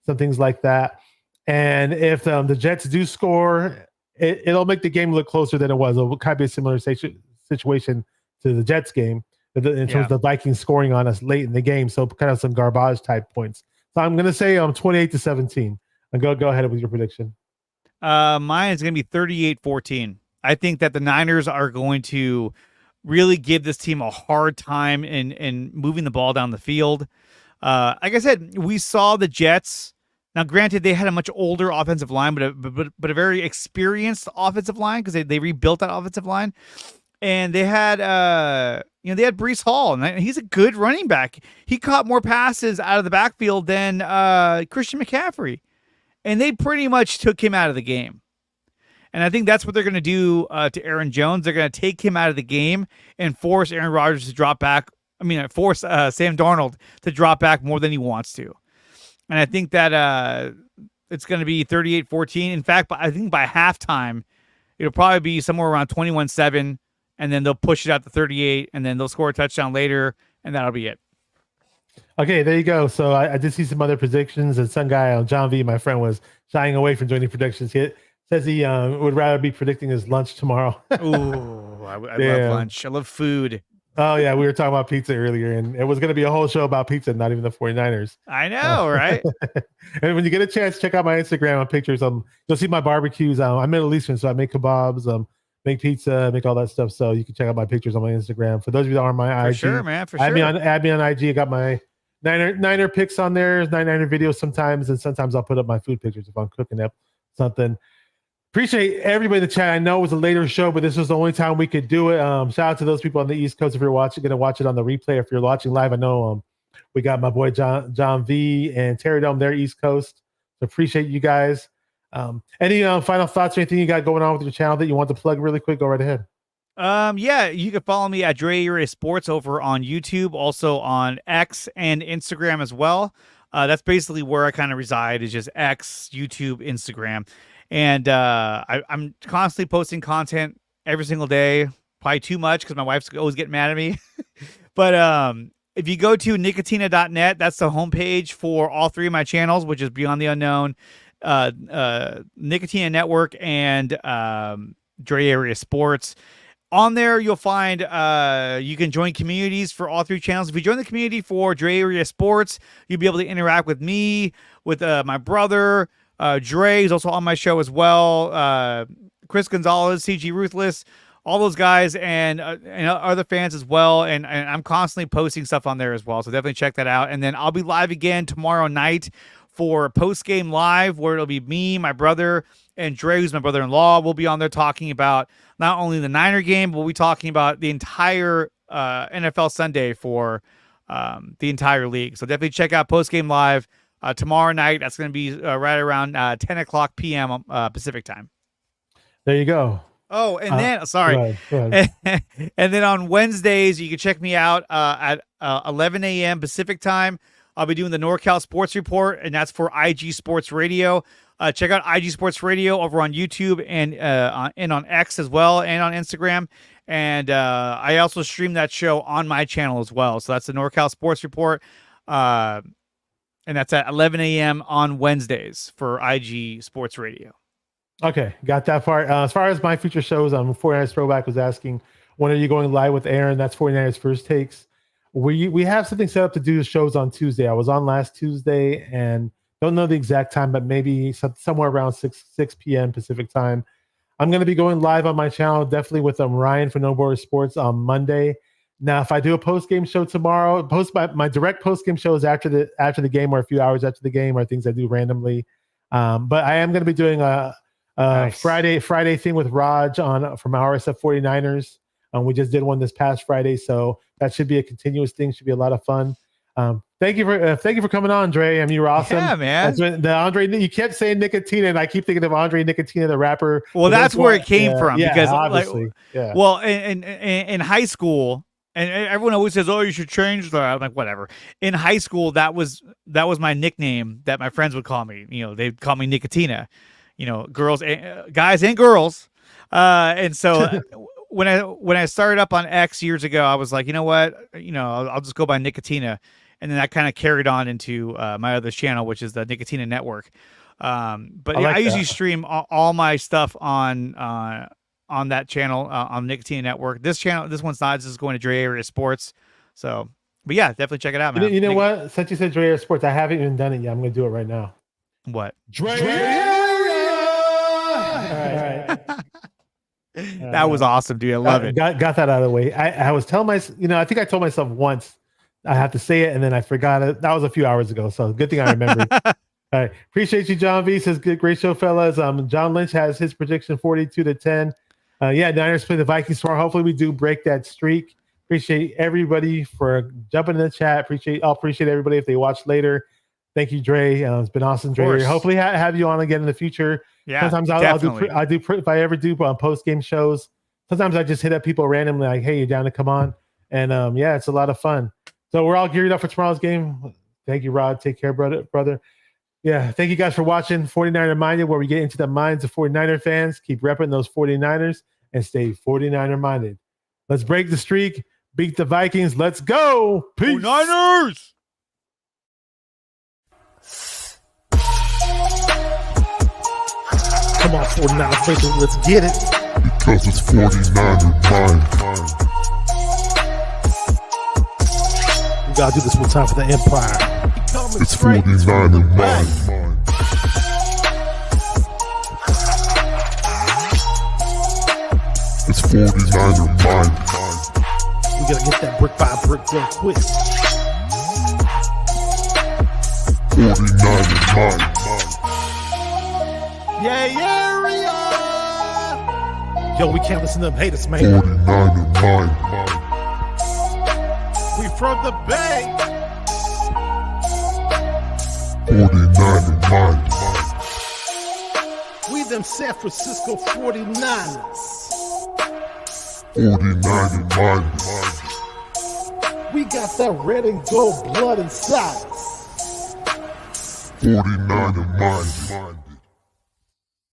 some things like that. And if the Jets do score, it'll make the game look closer than it was. It'll kind of be a similar situation to the Jets game in terms of the Vikings scoring on us late in the game. So kind of some garbage type points. So I'm going to say 28-17. And go ahead with your prediction. Mine is going to be 38-14. I think that the Niners are going to really give this team a hard time in moving the ball down the field. Like I said, we saw the Jets. Now, granted, they had a much older offensive line, but a very experienced offensive line because they rebuilt that offensive line, and they had they had Breece Hall, and he's a good running back. He caught more passes out of the backfield than Christian McCaffrey, and they pretty much took him out of the game. And I think that's what they're going to do to Aaron Jones. They're going to take him out of the game and force Aaron Rodgers to drop back. Force Sam Darnold to drop back more than he wants to. And I think that it's going to be 38-14. In fact, I think by halftime, it'll probably be somewhere around 21-7, and then they'll push it out to 38, and then they'll score a touchdown later, and that'll be it. Okay, there you go. So I did see some other predictions, and some guy, John V., my friend, was shying away from doing any predictions. He says he would rather be predicting his lunch tomorrow. Ooh, I love lunch. I love food. Oh, yeah, we were talking about pizza earlier, and it was going to be a whole show about pizza, not even the 49ers. I know, right? And when you get a chance, check out my Instagram on pictures. You'll see my barbecues. I'm Middle Eastern, so I make kebabs, make pizza, make all that stuff. So you can check out my pictures on my Instagram. For those of you that aren't my IG. For sure, man, for sure. Add me on IG. I got my Niner picks on there, Niner videos sometimes, and sometimes I'll put up my food pictures if I'm cooking up something. Appreciate everybody in the chat. I know it was a later show, but this was the only time we could do it. Shout out to those people on the East Coast if you're going to watch it on the replay. If you're watching live, I know we got my boy John V and Terry Dome, they're East Coast. So appreciate you guys. Any final thoughts or anything you got going on with your channel that you want to plug really quick? Go right ahead. Yeah, you can follow me at Dre Area Sports over on YouTube, also on X and Instagram as well. That's basically where I kind of reside, is just X, YouTube, Instagram. And I'm constantly posting content every single day, probably too much because my wife's always getting mad at me. But if you go to nicotina.net, that's the homepage for all three of my channels, which is Beyond the Unknown, Nicotina Network, and Dre Area Sports. On there, you'll find you can join communities for all three channels. If you join the community for Dre Area Sports, you'll be able to interact with me, with my brother, Dre is also on my show as well. Chris Gonzalez, CG Ruthless, all those guys, and other fans as well. And I'm constantly posting stuff on there as well. So definitely check that out. And then I'll be live again tomorrow night for post-game live, where it'll be me, my brother, and Dre, who's my brother-in-law. We'll be on there talking about not only the Niner game, but we'll be talking about the entire NFL Sunday for the entire league. So definitely check out post-game live. Tomorrow night, that's going to be right around 10 o'clock p.m. Pacific time. There you go. Oh, and then, sorry. Go ahead. And then on Wednesdays, you can check me out at 11 a.m. Pacific time. I'll be doing the NorCal Sports Report, and that's for IG Sports Radio. Check out IG Sports Radio over on YouTube and on X as well, and on Instagram. And I also stream that show on my channel as well. So that's the NorCal Sports Report. And that's at 11 a.m. on Wednesdays for IG Sports Radio. Okay, got that part. As far as my future shows, 49ers Throwback was asking, when are you going live with Aaron? That's 49ers First Takes. We have something set up to do shows on Tuesday. I was on last Tuesday and don't know the exact time, but maybe somewhere around 6 p.m. Pacific time. I'm going to be going live on my channel, definitely with Ryan for No Border Sports on Monday. Now, if I do a post-game show tomorrow, my direct post-game show is after the game, or a few hours after the game, or things I do randomly. But I am going to be doing a nice Friday thing with Raj from RSF 49ers. We just did one this past Friday, so that should be a continuous thing. Should be a lot of fun. Thank you for coming on, Andre. I mean, you were awesome. Yeah, man. The Andre, you kept saying Nicotina, and I keep thinking of Andre Nicotina, the rapper. Well, that's where it came from. Yeah, because obviously. Well, in high school. And everyone always says, "Oh, you should change that." I'm like, whatever. In high school, that was my nickname that my friends would call me. You know, they'd call me Nicotina. You know, guys and girls. And so when I started up on X years ago, I was like, you know what? You know, I'll just go by Nicotina, and then that kind of carried on into my other channel, which is the Nicotina Network. But I usually stream all my stuff on that channel, on Nicotina Network. This one's not. This is going to Dre Area Sports. So, but yeah, definitely check it out, man. You know what? Since you said Dre Area Sports, I haven't even done it yet. I'm going to do it right now. What? Dre Area! All right. That was awesome, dude. I love it. Got that out of the way. I was telling myself, I think I told myself once I have to say it, and then I forgot it. That was a few hours ago, so good thing I remembered. All right. Appreciate you, John V. Says, great show, fellas. John Lynch has his prediction 42-10. Niners play the Vikings tomorrow. Hopefully we do break that streak. Appreciate everybody for jumping in the chat. I'll appreciate everybody if they watch later. Thank you, Dre. It's been awesome, Dre. Hopefully have you on again in the future. Yeah, sometimes I'll do if I ever do post game shows. Sometimes I just hit up people randomly like, "Hey, you down to come on?" And it's a lot of fun. So we're all geared up for tomorrow's game. Thank you, Rod. Take care, brother. Yeah, thank you guys for watching 49er Minded, where we get into the minds of 49er fans. Keep repping those 49ers and stay 49er minded. Let's break the streak, beat the Vikings. Let's go. Peace. 49ers! Come on, 49er fans, let's get it. Because it's 49er mind. We gotta do this one time for the Empire. It's 49er mind. It's 49er mind. We gotta get that brick by brick real quick. 49er mine. Yeah, area. Yo, we can't listen to them haters, man. 49er mine. We from the Bay. 49er mine. We them San Francisco 49ers. 49er mine. We got that red and gold blood inside us. 49er mine.